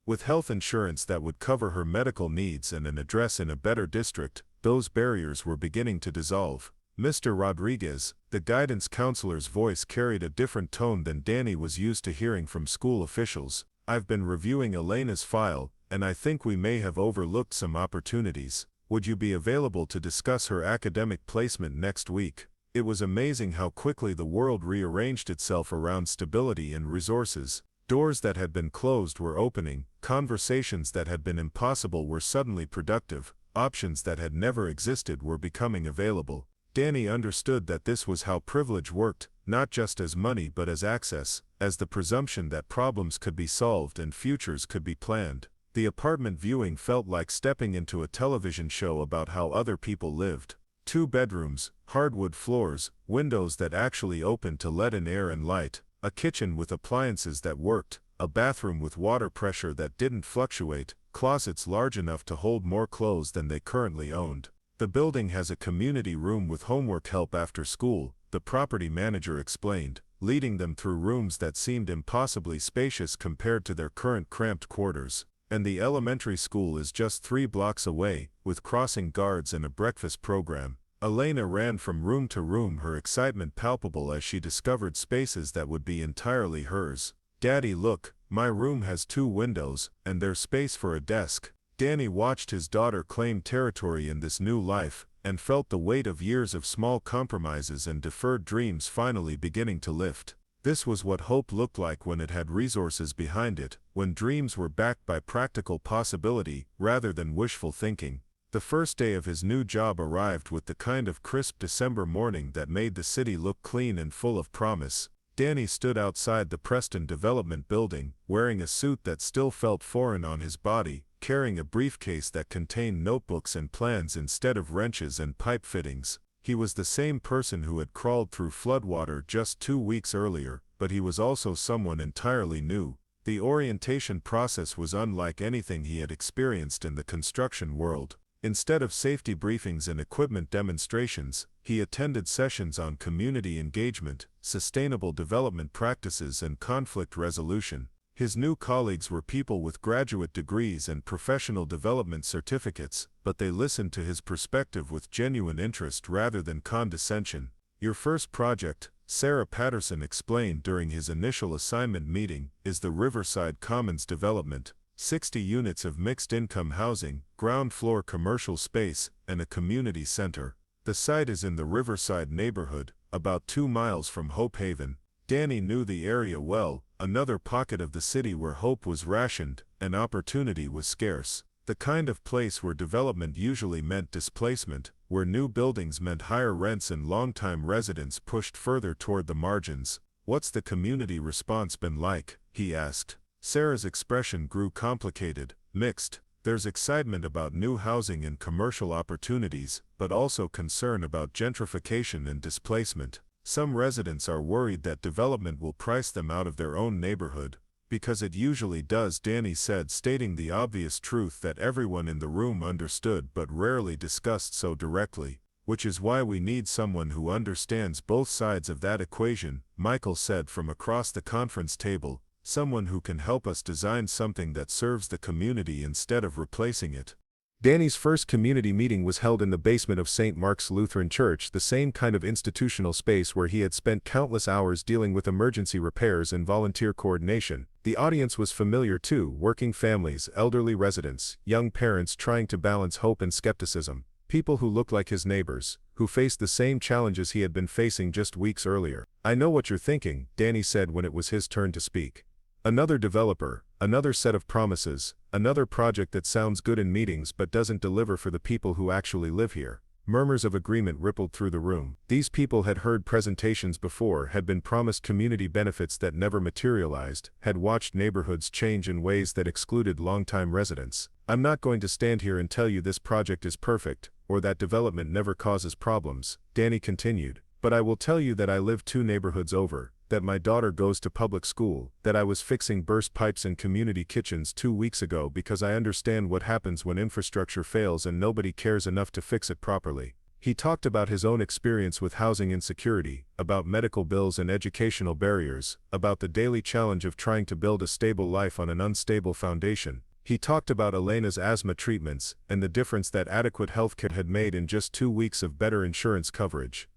Speaker 1: with health insurance that would cover her medical needs and an address in a better district, those barriers were beginning to dissolve. Mr. Rodriguez, the guidance counselor's voice carried a different tone than Danny was used to hearing from school officials. I've been reviewing Elena's file, and I think we may have overlooked some opportunities. Would you be available to discuss her academic placement next week? It was amazing how quickly the world rearranged itself around stability and resources. Doors that had been closed were opening, conversations that had been impossible were suddenly productive, options that had never existed were becoming available. Danny understood that this was how privilege worked, not just as money but as access, as the presumption that problems could be solved and futures could be planned. The apartment viewing felt like stepping into a television show about how other people lived. 2 bedrooms, hardwood floors, windows that actually opened to let in air and light, a kitchen with appliances that worked, a bathroom with water pressure that didn't fluctuate, closets large enough to hold more clothes than they currently owned. The building has a community room with homework help after school, the property manager explained, leading them through rooms that seemed impossibly spacious compared to their current cramped quarters. And the elementary school is just 3 blocks away, with crossing guards and a breakfast program. Elena ran from room to room, her excitement palpable as she discovered spaces that would be entirely hers. Daddy, look, my room has 2 windows, and there's space for a desk. Danny watched his daughter claim territory in this new life, and felt the weight of years of small compromises and deferred dreams finally beginning to lift. This was what hope looked like when it had resources behind it, when dreams were backed by practical possibility rather than wishful thinking. The first day of his new job arrived with the kind of crisp December morning that made the city look clean and full of promise. Danny stood outside the Preston Development building, wearing a suit that still felt foreign on his body, carrying a briefcase that contained notebooks and plans instead of wrenches and pipe fittings. He was the same person who had crawled through floodwater just 2 weeks earlier, but he was also someone entirely new. The orientation process was unlike anything he had experienced in the construction world. Instead of safety briefings and equipment demonstrations, he attended sessions on community engagement, sustainable development practices, and conflict resolution. His new colleagues were people with graduate degrees and professional development certificates, but they listened to his perspective with genuine interest rather than condescension. "Your first project," Sarah Patterson explained during his initial assignment meeting, "is the Riverside Commons development. 60 units of mixed-income housing, ground-floor commercial space, and a community center. The site is in the Riverside neighborhood, about 2 miles from Hope Haven." Danny knew the area well, another pocket of the city where hope was rationed and opportunity was scarce. The kind of place where development usually meant displacement, where new buildings meant higher rents and long-time residents pushed further toward the margins. "What's the community response been like?" he asked. Sarah's expression grew complicated, mixed. "There's excitement about new housing and commercial opportunities, but also concern about gentrification and displacement. Some residents are worried that development will price them out of their own neighborhood." "Because it usually does," Danny said, stating the obvious truth that everyone in the room understood but rarely discussed so directly. "Which is why we need someone who understands both sides of that equation," Michael said from across the conference table. "Someone who can help us design something that serves the community instead of replacing it." Danny's first community meeting was held in the basement of St. Mark's Lutheran Church, the same kind of institutional space where he had spent countless hours dealing with emergency repairs and volunteer coordination. The audience was familiar too: working families, elderly residents, young parents trying to balance hope and skepticism, people who looked like his neighbors, who faced the same challenges he had been facing just weeks earlier. "I know what you're thinking," Danny said when it was his turn to speak. "Another developer, another set of promises, another project that sounds good in meetings but doesn't deliver for the people who actually live here." Murmurs of agreement rippled through the room. These people had heard presentations before, had been promised community benefits that never materialized, had watched neighborhoods change in ways that excluded longtime residents. "I'm not going to stand here and tell you this project is perfect, or that development never causes problems," Danny continued, "but I will tell you that I live 2 neighborhoods over, that my daughter goes to public school, that I was fixing burst pipes in community kitchens 2 weeks ago because I understand what happens when infrastructure fails and nobody cares enough to fix it properly." He talked about his own experience with housing insecurity, about medical bills and educational barriers, about the daily challenge of trying to build a stable life on an unstable foundation. He talked about Elena's asthma treatments and the difference that adequate healthcare had made in just 2 weeks of better insurance coverage.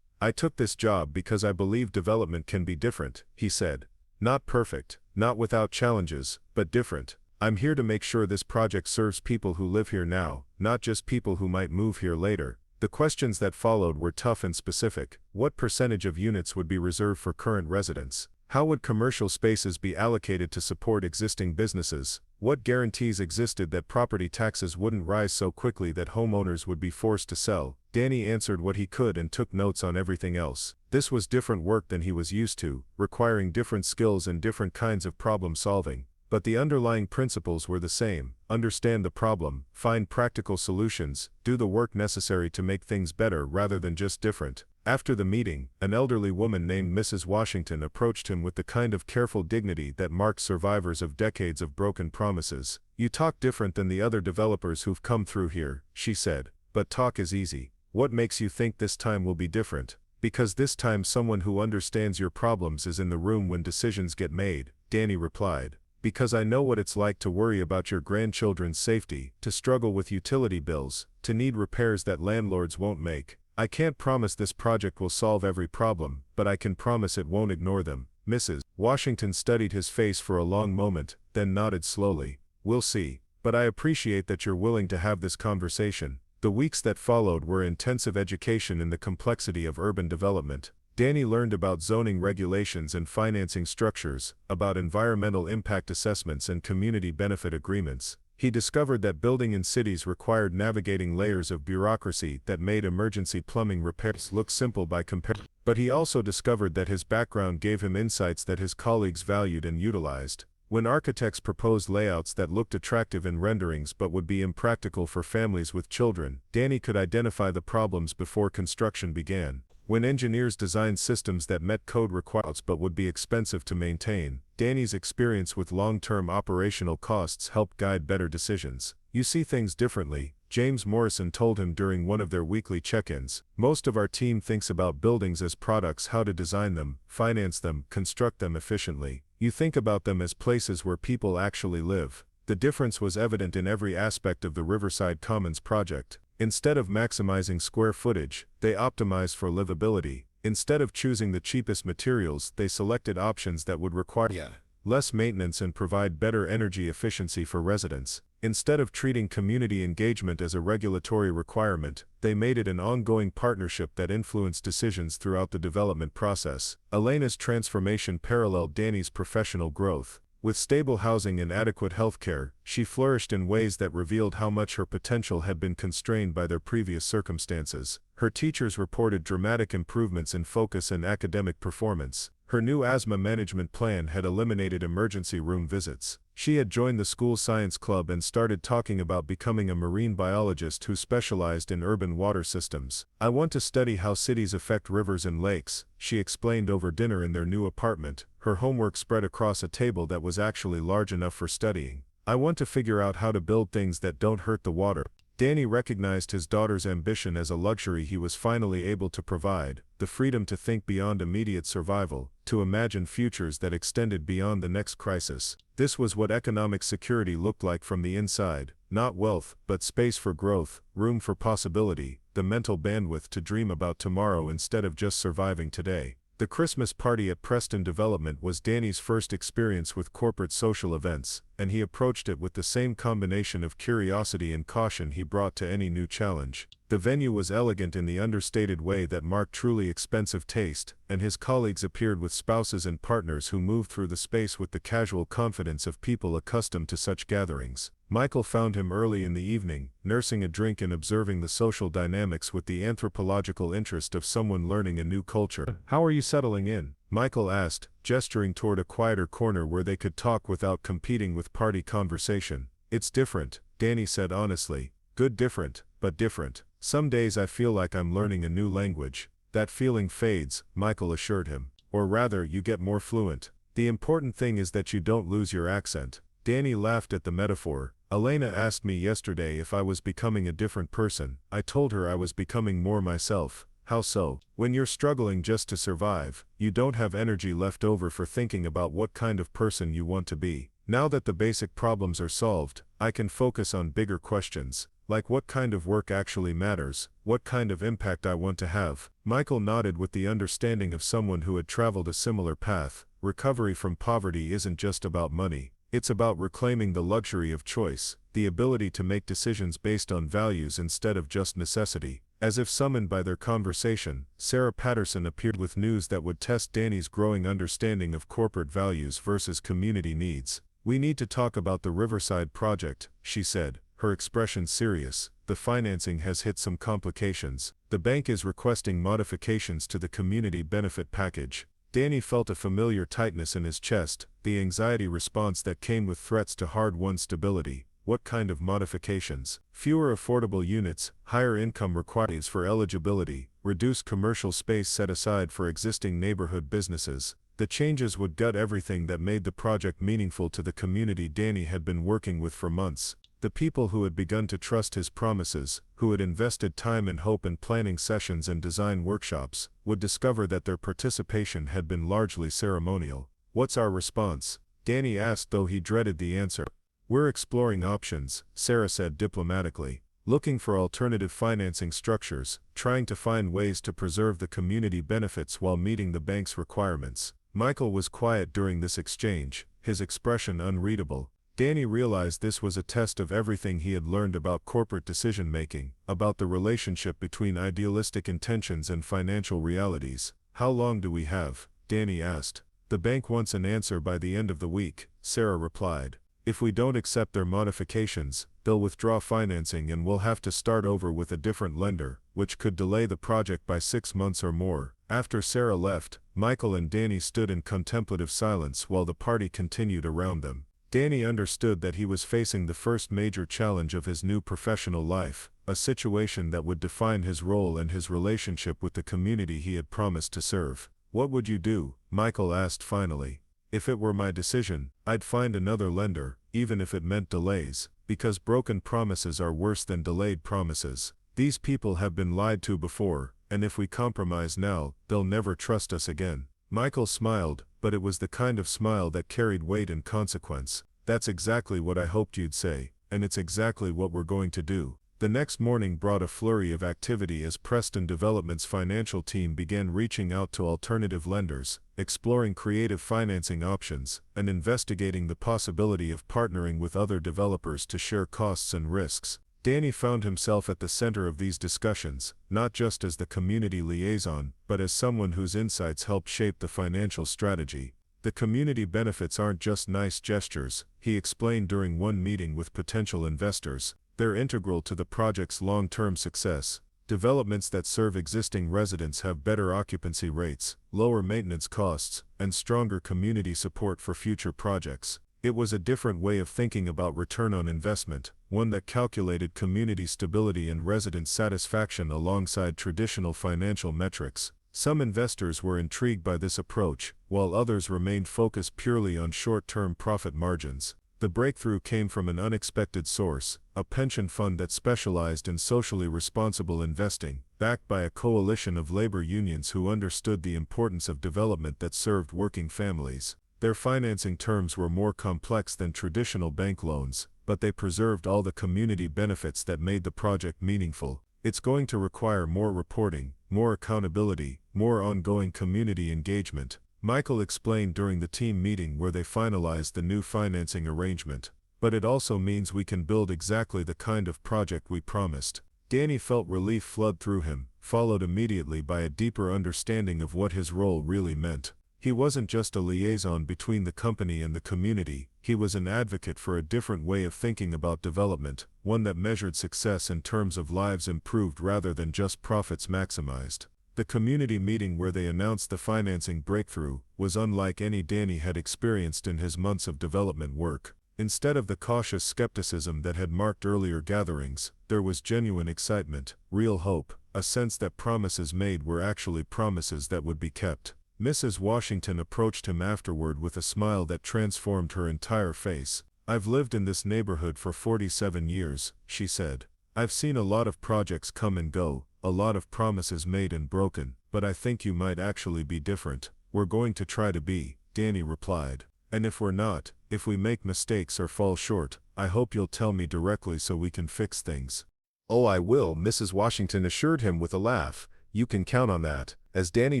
Speaker 1: "I took this job because I believe development can be different," he said. "Not perfect, not without challenges, but different. I'm here to make sure this project serves people who live here now, not just people who might move here later." The questions that followed were tough and specific. What percentage of units would be reserved for current residents? How would commercial spaces be allocated to support existing businesses? What guarantees existed that property taxes wouldn't rise so quickly that homeowners would be forced to sell? Danny answered what he could and took notes on everything else. This was different work than he was used to, requiring different skills and different kinds of problem solving. But the underlying principles were the same: understand the problem, find practical solutions, do the work necessary to make things better rather than just different. After the meeting, an elderly woman named Mrs. Washington approached him with the kind of careful dignity that marked survivors of decades of broken promises. "You talk different than the other developers who've come through here," she said, "but talk is easy. What makes you think this time will be different?" "Because this time someone who understands your problems is in the room when decisions get made," Danny replied. "Because I know what it's like to worry about your grandchildren's safety, to struggle with utility bills, to need repairs that landlords won't make. I can't promise this project will solve every problem, but I can promise it won't ignore them." Mrs. Washington studied his face for a long moment, then nodded slowly. "We'll see. But I appreciate that you're willing to have this conversation." The weeks that followed were intensive education in the complexity of urban development. Danny learned about zoning regulations and financing structures, about environmental impact assessments and community benefit agreements. He discovered that building in cities required navigating layers of bureaucracy that made emergency plumbing repairs look simple by comparison. But he also discovered that his background gave him insights that his colleagues valued and utilized. When architects proposed layouts that looked attractive in renderings but would be impractical for families with children, Danny could identify the problems before construction began. When engineers designed systems that met code requirements but would be expensive to maintain, Danny's experience with long-term operational costs helped guide better decisions. "You see things differently," James Morrison told him during one of their weekly check-ins. "Most of our team thinks about buildings as products, how to design them, finance them, construct them efficiently. You think about them as places where people actually live." The difference was evident in every aspect of the Riverside Commons project. Instead of maximizing square footage, they optimized for livability. Instead of choosing the cheapest materials, they selected options that would require less maintenance and provide better energy efficiency for residents. Instead of treating community engagement as a regulatory requirement, they made it an ongoing partnership that influenced decisions throughout the development process. Elena's transformation paralleled Danny's professional growth. With stable housing and adequate healthcare, she flourished in ways that revealed how much her potential had been constrained by their previous circumstances. Her teachers reported dramatic improvements in focus and academic performance. Her new asthma management plan had eliminated emergency room visits. She had joined the school science club and started talking about becoming a marine biologist who specialized in urban water systems. "I want to study how cities affect rivers and lakes," she explained over dinner in their new apartment, her homework spread across a table that was actually large enough for studying. "I want to figure out how to build things that don't hurt the water." Danny recognized his daughter's ambition as a luxury he was finally able to provide, the freedom to think beyond immediate survival, to imagine futures that extended beyond the next crisis. This was what economic security looked like from the inside, not wealth, but space for growth, room for possibility, the mental bandwidth to dream about tomorrow instead of just surviving today. The Christmas party at Preston Development was Danny's first experience with corporate social events, and he approached it with the same combination of curiosity and caution he brought to any new challenge. The venue was elegant in the understated way that marked truly expensive taste, and his colleagues appeared with spouses and partners who moved through the space with the casual confidence of people accustomed to such gatherings. Michael found him early in the evening, nursing a drink and observing the social dynamics with the anthropological interest of someone learning a new culture. "How are you settling in?" Michael asked, gesturing toward a quieter corner where they could talk without competing with party conversation. "It's different," Danny said honestly. "Good different, but different. Some days I feel like I'm learning a new language." "That feeling fades," Michael assured him. "Or rather, you get more fluent. The important thing is that you don't lose your accent." Danny laughed at the metaphor. "Elena asked me yesterday if I was becoming a different person. I told her I was becoming more myself." "How so?" "When you're struggling just to survive, you don't have energy left over for thinking about what kind of person you want to be. Now that the basic problems are solved, I can focus on bigger questions, like what kind of work actually matters, what kind of impact I want to have." Michael nodded with the understanding of someone who had traveled a similar path. Recovery from poverty isn't just about money. It's about reclaiming the luxury of choice, the ability to make decisions based on values instead of just necessity. As if summoned by their conversation, Sarah Patterson appeared with news that would test Danny's growing understanding of corporate values versus community needs. "We need to talk about the Riverside project," she said, her expression serious. "The financing has hit some complications. The bank is requesting modifications to the community benefit package." Danny felt a familiar tightness in his chest, the anxiety response that came with threats to hard-won stability. "What kind of modifications?" "Fewer affordable units, higher income requirements for eligibility, reduced commercial space set aside for existing neighborhood businesses." The changes would gut everything that made the project meaningful to the community Danny had been working with for months. The people who had begun to trust his promises, who had invested time and hope in planning sessions and design workshops, would discover that their participation had been largely ceremonial. "What's our response?" Danny asked, though he dreaded the answer. "We're exploring options," Sarah said diplomatically. "Looking for alternative financing structures, trying to find ways to preserve the community benefits while meeting the bank's requirements." Michael was quiet during this exchange, his expression unreadable. Danny realized this was a test of everything he had learned about corporate decision-making, about the relationship between idealistic intentions and financial realities. "How long do we have?" Danny asked. "The bank wants an answer by the end of the week," Sarah replied. If we don't accept their modifications, they'll withdraw financing and we'll have to start over with a different lender, which could delay the project by 6 months or more. After Sarah left, Michael and Danny stood in contemplative silence while the party continued around them. Danny understood that he was facing the first major challenge of his new professional life, a situation that would define his role and his relationship with the community he had promised to serve. "What would you do?" Michael asked finally. "If it were my decision, I'd find another lender, even if it meant delays, because broken promises are worse than delayed promises. These people have been lied to before, and if we compromise now, they'll never trust us again." Michael smiled, but it was the kind of smile that carried weight and consequence. "That's exactly what I hoped you'd say, and it's exactly what we're going to do." The next morning brought a flurry of activity as Preston Development's financial team began reaching out to alternative lenders, exploring creative financing options, and investigating the possibility of partnering with other developers to share costs and risks. Danny found himself at the center of these discussions, not just as the community liaison, but as someone whose insights helped shape the financial strategy. "The community benefits aren't just nice gestures," he explained during one meeting with potential investors. "They're integral to the project's long-term success. Developments that serve existing residents have better occupancy rates, lower maintenance costs, and stronger community support for future projects." It was a different way of thinking about return on investment, one that calculated community stability and resident satisfaction alongside traditional financial metrics. Some investors were intrigued by this approach, while others remained focused purely on short-term profit margins. The breakthrough came from an unexpected source, a pension fund that specialized in socially responsible investing, backed by a coalition of labor unions who understood the importance of development that served working families. Their financing terms were more complex than traditional bank loans, but they preserved all the community benefits that made the project meaningful. "It's going to require more reporting, more accountability, more ongoing community engagement," Michael explained during the team meeting where they finalized the new financing arrangement. "But it also means we can build exactly the kind of project we promised." Danny felt relief flood through him, followed immediately by a deeper understanding of what his role really meant. He wasn't just a liaison between the company and the community, he was an advocate for a different way of thinking about development, one that measured success in terms of lives improved rather than just profits maximized. The community meeting where they announced the financing breakthrough was unlike any Danny had experienced in his months of development work. Instead of the cautious skepticism that had marked earlier gatherings, there was genuine excitement, real hope, a sense that promises made were actually promises that would be kept. Mrs. Washington approached him afterward with a smile that transformed her entire face. "I've lived in this neighborhood for 47 years, she said. "I've seen a lot of projects come and go, a lot of promises made and broken, but I think you might actually be different." "We're going to try to be," Danny replied. "And if we're not, if we make mistakes or fall short, I hope you'll tell me directly so we can fix things." "Oh, I will," Mrs. Washington assured him with a laugh. "You can count on that." As Danny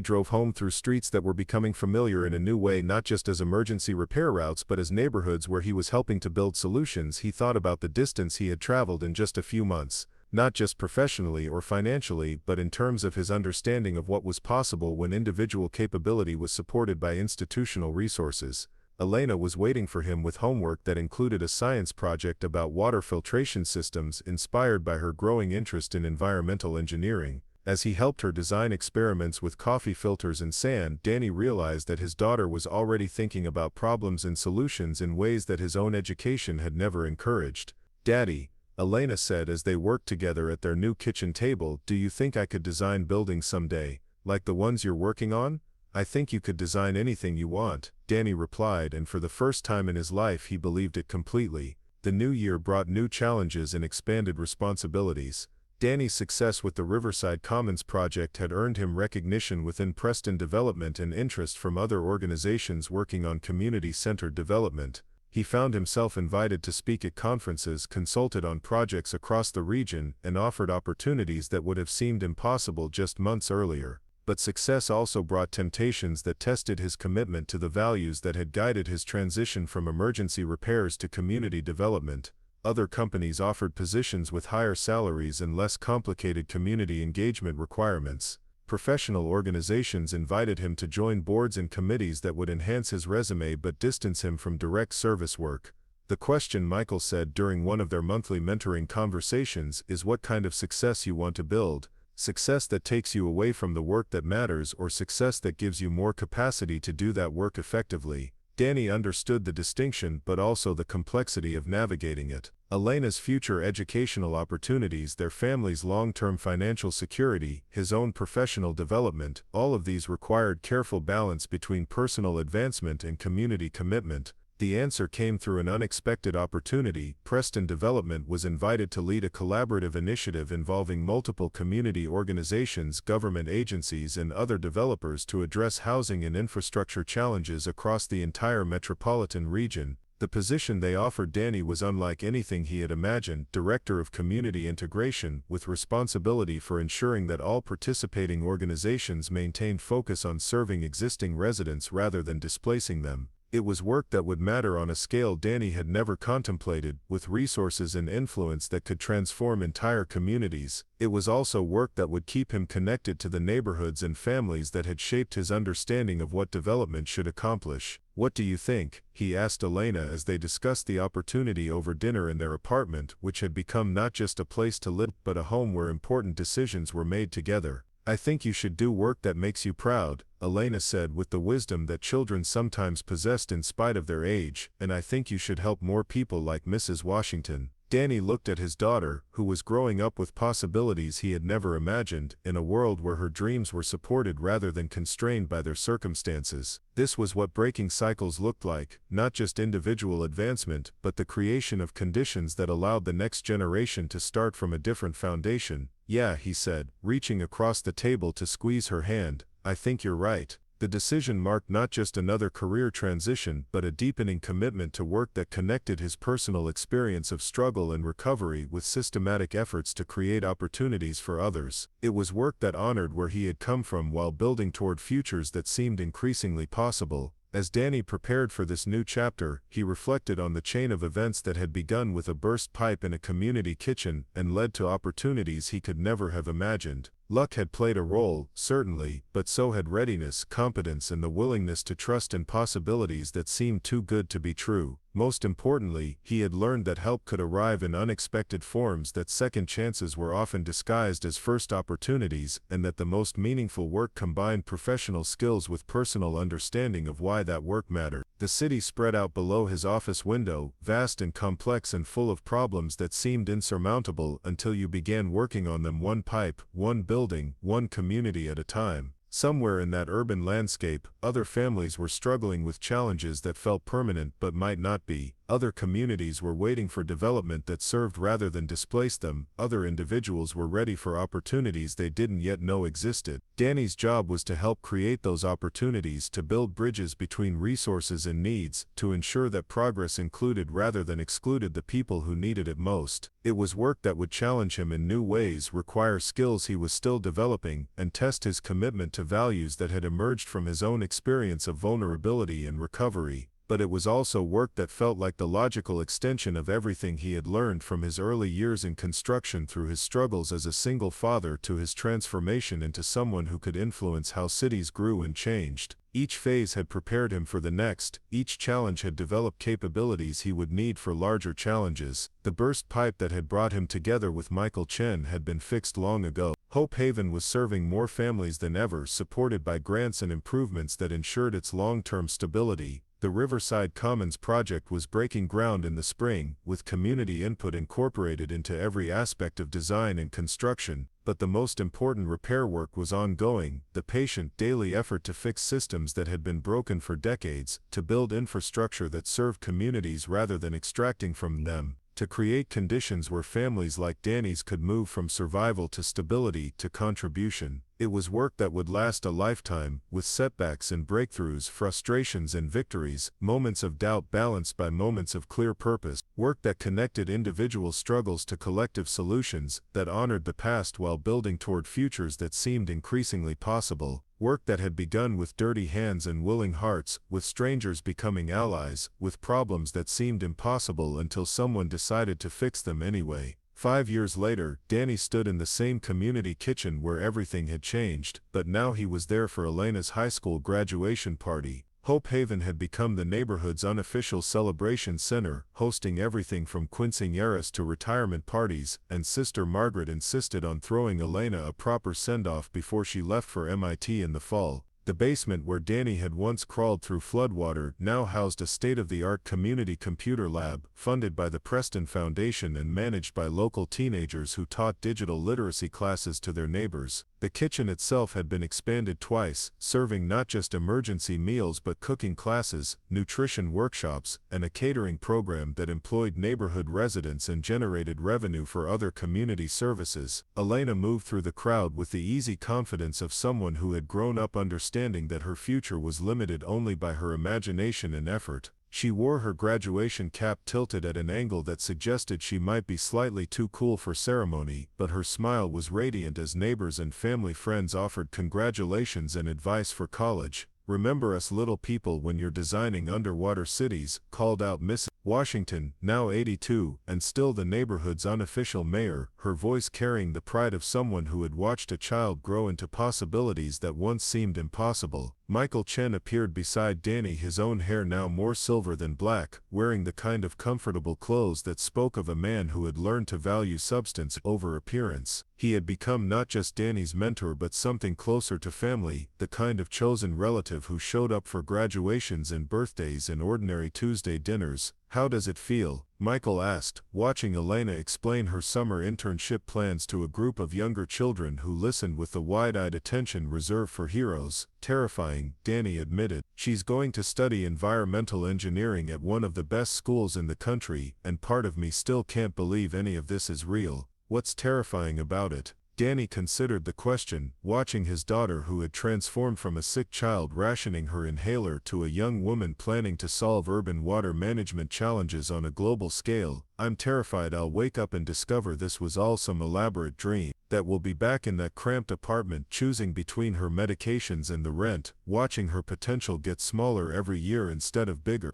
Speaker 1: drove home through streets that were becoming familiar in a new way, not just as emergency repair routes but as neighborhoods where he was helping to build solutions, he thought about the distance he had traveled in just a few months, not just professionally or financially but in terms of his understanding of what was possible when individual capability was supported by institutional resources. Elena was waiting for him with homework that included a science project about water filtration systems inspired by her growing interest in environmental engineering. As he helped her design experiments with coffee filters and sand, Danny realized that his daughter was already thinking about problems and solutions in ways that his own education had never encouraged. "Daddy," Elena said as they worked together at their new kitchen table, "do you think I could design buildings someday, like the ones you're working on?" "I think you could design anything you want," Danny replied, and for the first time in his life he believed it completely. The new year brought new challenges and expanded responsibilities. Danny's success with the Riverside Commons project had earned him recognition within Preston Development and interest from other organizations working on community-centered development. He found himself invited to speak at conferences, consulted on projects across the region, and offered opportunities that would have seemed impossible just months earlier. But success also brought temptations that tested his commitment to the values that had guided his transition from emergency repairs to community development. Other companies offered positions with higher salaries and less complicated community engagement requirements. Professional organizations invited him to join boards and committees that would enhance his resume but distance him from direct service work. The question Michael said during one of their monthly mentoring conversations is what kind of success you want to build, success that takes you away from the work that matters or success that gives you more capacity to do that work effectively. Danny understood the distinction but also the complexity of navigating it. Elena's future educational opportunities, their family's long-term financial security, his own professional development, all of these required careful balance between personal advancement and community commitment. The answer came through an unexpected opportunity. Preston Development was invited to lead a collaborative initiative involving multiple community organizations, government agencies, and other developers to address housing and infrastructure challenges across the entire metropolitan region. The position they offered Danny was unlike anything he had imagined: Director of Community Integration, with responsibility for ensuring that all participating organizations maintained focus on serving existing residents rather than displacing them. It was work that would matter on a scale Danny had never contemplated, with resources and influence that could transform entire communities. It was also work that would keep him connected to the neighborhoods and families that had shaped his understanding of what development should accomplish. "What do you think?" he asked Elena as they discussed the opportunity over dinner in their apartment, which had become not just a place to live but a home where important decisions were made together. "I think you should do work that makes you proud," Elena said with the wisdom that children sometimes possessed in spite of their age, "and I think you should help more people like Mrs. Washington." Danny looked at his daughter, who was growing up with possibilities he had never imagined, in a world where her dreams were supported rather than constrained by their circumstances. This was what breaking cycles looked like: not just individual advancement, but the creation of conditions that allowed the next generation to start from a different foundation. "Yeah," he said, reaching across the table to squeeze her hand, "I think you're right." The decision marked not just another career transition but a deepening commitment to work that connected his personal experience of struggle and recovery with systematic efforts to create opportunities for others. It was work that honored where he had come from while building toward futures that seemed increasingly possible. As Danny prepared for this new chapter, he reflected on the chain of events that had begun with a burst pipe in a community kitchen and led to opportunities he could never have imagined. Luck had played a role, certainly, but so had readiness, competence, and the willingness to trust in possibilities that seemed too good to be true. Most importantly, he had learned that help could arrive in unexpected forms, that second chances were often disguised as first opportunities, and that the most meaningful work combined professional skills with personal understanding of why that work mattered. The city spread out below his office window, vast and complex and full of problems that seemed insurmountable until you began working on them, one pipe, one building, one community at a time. Somewhere in that urban landscape, other families were struggling with challenges that felt permanent but might not be. Other communities were waiting for development that served rather than displaced them. Other individuals were ready for opportunities they didn't yet know existed. Danny's job was to help create those opportunities, to build bridges between resources and needs, to ensure that progress included rather than excluded the people who needed it most. It was work that would challenge him in new ways, require skills he was still developing, and test his commitment to values that had emerged from his own experience of vulnerability and recovery. But it was also work that felt like the logical extension of everything he had learned from his early years in construction, through his struggles as a single father to his transformation into someone who could influence how cities grew and changed. Each phase had prepared him for the next. Each challenge had developed capabilities he would need for larger challenges. The burst pipe that had brought him together with Michael Chen had been fixed long ago. Hope Haven was serving more families than ever, supported by grants and improvements that ensured its long-term stability. The Riverside Commons project was breaking ground in the spring, with community input incorporated into every aspect of design and construction. But the most important repair work was ongoing: the patient, daily effort to fix systems that had been broken for decades, to build infrastructure that served communities rather than extracting from them, to create conditions where families like Danny's could move from survival to stability to contribution. It was work that would last a lifetime, with setbacks and breakthroughs, frustrations and victories, moments of doubt balanced by moments of clear purpose. Work that connected individual struggles to collective solutions, that honored the past while building toward futures that seemed increasingly possible. Work that had begun with dirty hands and willing hearts, with strangers becoming allies, with problems that seemed impossible until someone decided to fix them anyway. 5 years later, Danny stood in the same community kitchen where everything had changed, but now he was there for Elena's high school graduation party. Hope Haven had become the neighborhood's unofficial celebration center, hosting everything from quinceañeras to retirement parties, and Sister Margaret insisted on throwing Elena a proper send-off before she left for MIT in the fall. The basement where Danny had once crawled through floodwater now housed a state-of-the-art community computer lab, funded by the Preston Foundation and managed by local teenagers who taught digital literacy classes to their neighbors. The kitchen itself had been expanded twice, serving not just emergency meals but cooking classes, nutrition workshops, and a catering program that employed neighborhood residents and generated revenue for other community services. Elena moved through the crowd with the easy confidence of someone who had grown up understanding that her future was limited only by her imagination and effort. She wore her graduation cap tilted at an angle that suggested she might be slightly too cool for ceremony, but her smile was radiant as neighbors and family friends offered congratulations and advice for college. "Remember us little people when you're designing underwater cities," called out Mrs. Washington, now 82, and still the neighborhood's unofficial mayor, her voice carrying the pride of someone who had watched a child grow into possibilities that once seemed impossible. Michael Chen appeared beside Danny, his own hair now more silver than black, wearing the kind of comfortable clothes that spoke of a man who had learned to value substance over appearance. He had become not just Danny's mentor but something closer to family, the kind of chosen relative who showed up for graduations and birthdays and ordinary Tuesday dinners. "How does it feel?" Michael asked, watching Elena explain her summer internship plans to a group of younger children who listened with the wide-eyed attention reserved for heroes. "Terrifying," Danny admitted. "She's going to study environmental engineering at one of the best schools in the country, and part of me still can't believe any of this is real." "What's terrifying about it?" Danny considered the question, watching his daughter, who had transformed from a sick child rationing her inhaler to a young woman planning to solve urban water management challenges on a global scale. "I'm terrified I'll wake up and discover this was all some elaborate dream, that we'll be back in that cramped apartment choosing between her medications and the rent, watching her potential get smaller every year instead of bigger."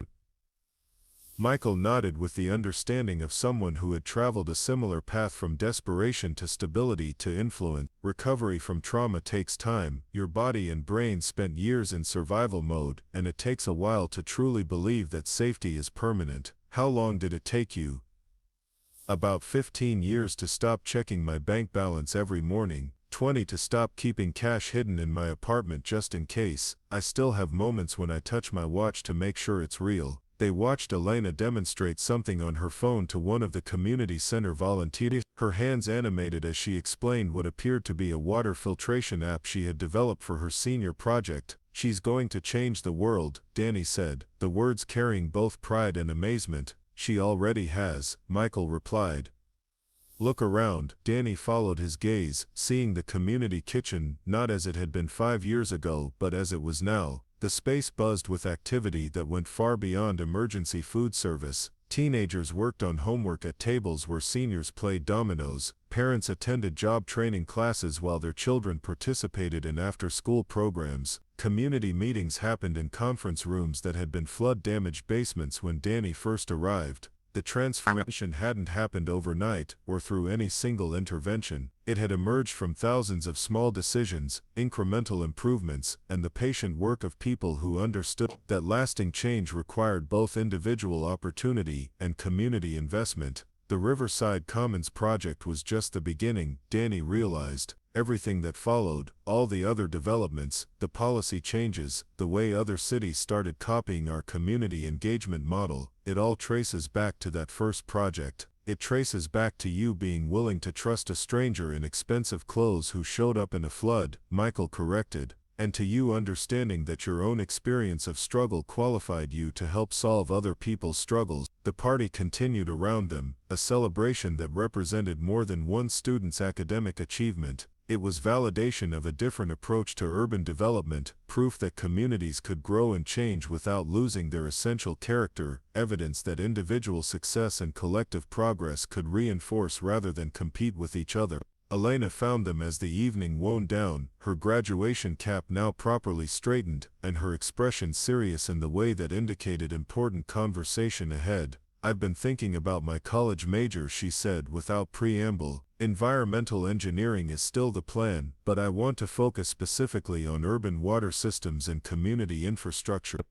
Speaker 1: Michael nodded with the understanding of someone who had traveled a similar path from desperation to stability to influence. "Recovery from trauma takes time. Your body and brain spent years in survival mode, and it takes a while to truly believe that safety is permanent." "How long did it take you?" "About 15 years to stop checking my bank balance every morning, 20 to stop keeping cash hidden in my apartment just in case. I still have moments when I touch my watch to make sure it's real." They watched Elena demonstrate something on her phone to one of the community center volunteers, her hands animated as she explained what appeared to be a water filtration app she had developed for her senior project. "She's going to change the world," Danny said, the words carrying both pride and amazement. "She already has," Michael replied. "Look around." Danny followed his gaze, seeing the community kitchen, not as it had been 5 years ago, but as it was now. The space buzzed with activity that went far beyond emergency food service. Teenagers worked on homework at tables where seniors played dominoes. Parents attended job training classes while their children participated in after-school programs. Community meetings happened in conference rooms that had been flood-damaged basements when Danny first arrived. The transformation hadn't happened overnight, or through any single intervention. It had emerged from thousands of small decisions, incremental improvements, and the patient work of people who understood that lasting change required both individual opportunity and community investment. The Riverside Commons project was just the beginning, Danny realized. Everything that followed, all the other developments, the policy changes, the way other cities started copying our community engagement model, it all traces back to that first project. It traces back to you being willing to trust a stranger in expensive clothes who showed up in a flood, Michael corrected, and to you understanding that your own experience of struggle qualified you to help solve other people's struggles. The party continued around them, a celebration that represented more than one student's academic achievement. It was validation of a different approach to urban development, proof that communities could grow and change without losing their essential character, evidence that individual success and collective progress could reinforce rather than compete with each other. Elena found them as the evening wound down, her graduation cap now properly straightened, and her expression serious in the way that indicated important conversation ahead. "I've been thinking about my college major," she said without preamble. "Environmental engineering is still the plan, but I want to focus specifically on urban water systems and community infrastructure."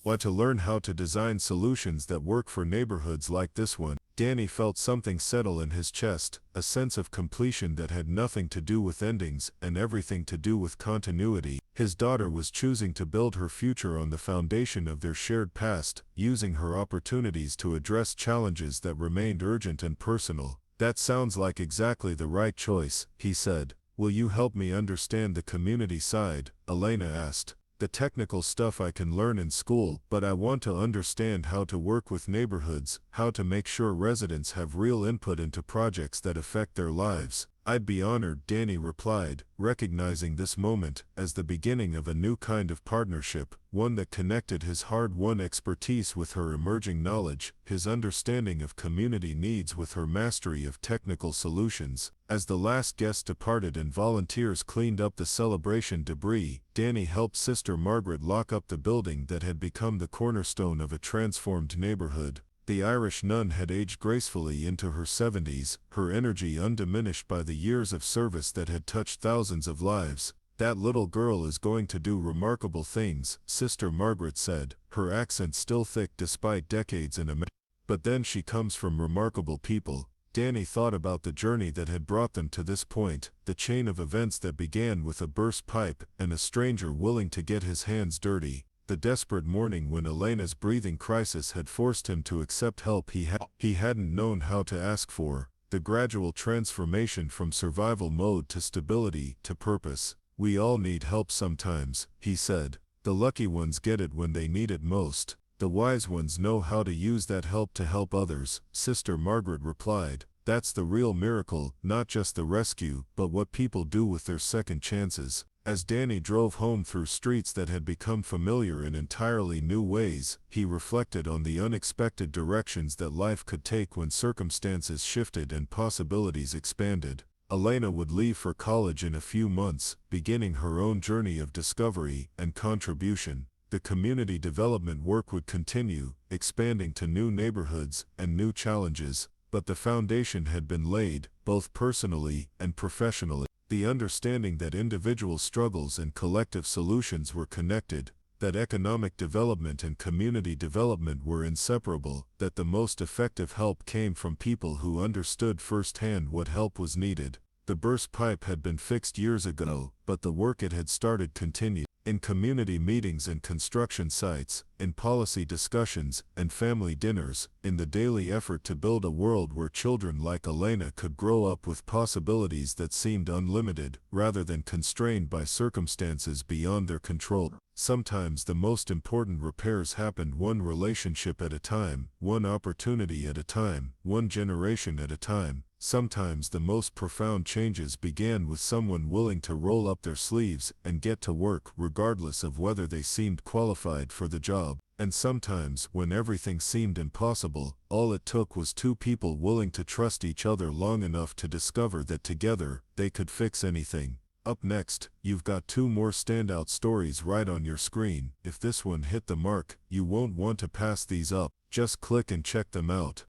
Speaker 1: Why to learn how to design solutions that work for neighborhoods like this one. Danny felt something settle in his chest, a sense of completion that had nothing to do with endings and everything to do with continuity. His daughter was choosing to build her future on the foundation of their shared past, using her opportunities to address challenges that remained urgent and personal. That sounds like exactly the right choice, he said. Will you help me understand the community side? Elena asked. The technical stuff I can learn in school, but I want to understand how to work with neighborhoods, how to make sure residents have real input into projects that affect their lives. I'd be honored, Danny replied, recognizing this moment as the beginning of a new kind of partnership, one that connected his hard-won expertise with her emerging knowledge, his understanding of community needs with her mastery of technical solutions. As the last guest departed and volunteers cleaned up the celebration debris, Danny helped Sister Margaret lock up the building that had become the cornerstone of a transformed neighborhood. The Irish nun had aged gracefully into her 70s, her energy undiminished by the years of service that had touched thousands of lives. That little girl is going to do remarkable things, Sister Margaret said, her accent still thick despite decades in America. But then she comes from remarkable people. Danny thought about the journey that had brought them to this point, the chain of events that began with a burst pipe and a stranger willing to get his hands dirty. The desperate morning when Elena's breathing crisis had forced him to accept help he hadn't known how to ask for, the gradual transformation from survival mode to stability to purpose. We all need help sometimes, he said. The lucky ones get it when they need it most. The wise ones know how to use that help to help others, Sister Margaret replied. That's the real miracle, not just the rescue, but what people do with their second chances. As Danny drove home through streets that had become familiar in entirely new ways, he reflected on the unexpected directions that life could take when circumstances shifted and possibilities expanded. Elena would leave for college in a few months, beginning her own journey of discovery and contribution. The community development work would continue, expanding to new neighborhoods and new challenges, but the foundation had been laid, both personally and professionally. The understanding that individual struggles and collective solutions were connected, that economic development and community development were inseparable, that the most effective help came from people who understood firsthand what help was needed. The burst pipe had been fixed years ago, but the work it had started continued. In community meetings and construction sites, in policy discussions and family dinners, in the daily effort to build a world where children like Elena could grow up with possibilities that seemed unlimited, rather than constrained by circumstances beyond their control. Sometimes the most important repairs happened one relationship at a time, one opportunity at a time, one generation at a time. Sometimes the most profound changes began with someone willing to roll up their sleeves and get to work regardless of whether they seemed qualified for the job. And sometimes, when everything seemed impossible, all it took was two people willing to trust each other long enough to discover that together, they could fix anything. Up next, you've got two more standout stories right on your screen. If this one hit the mark, you won't want to pass these up. Just click and check them out.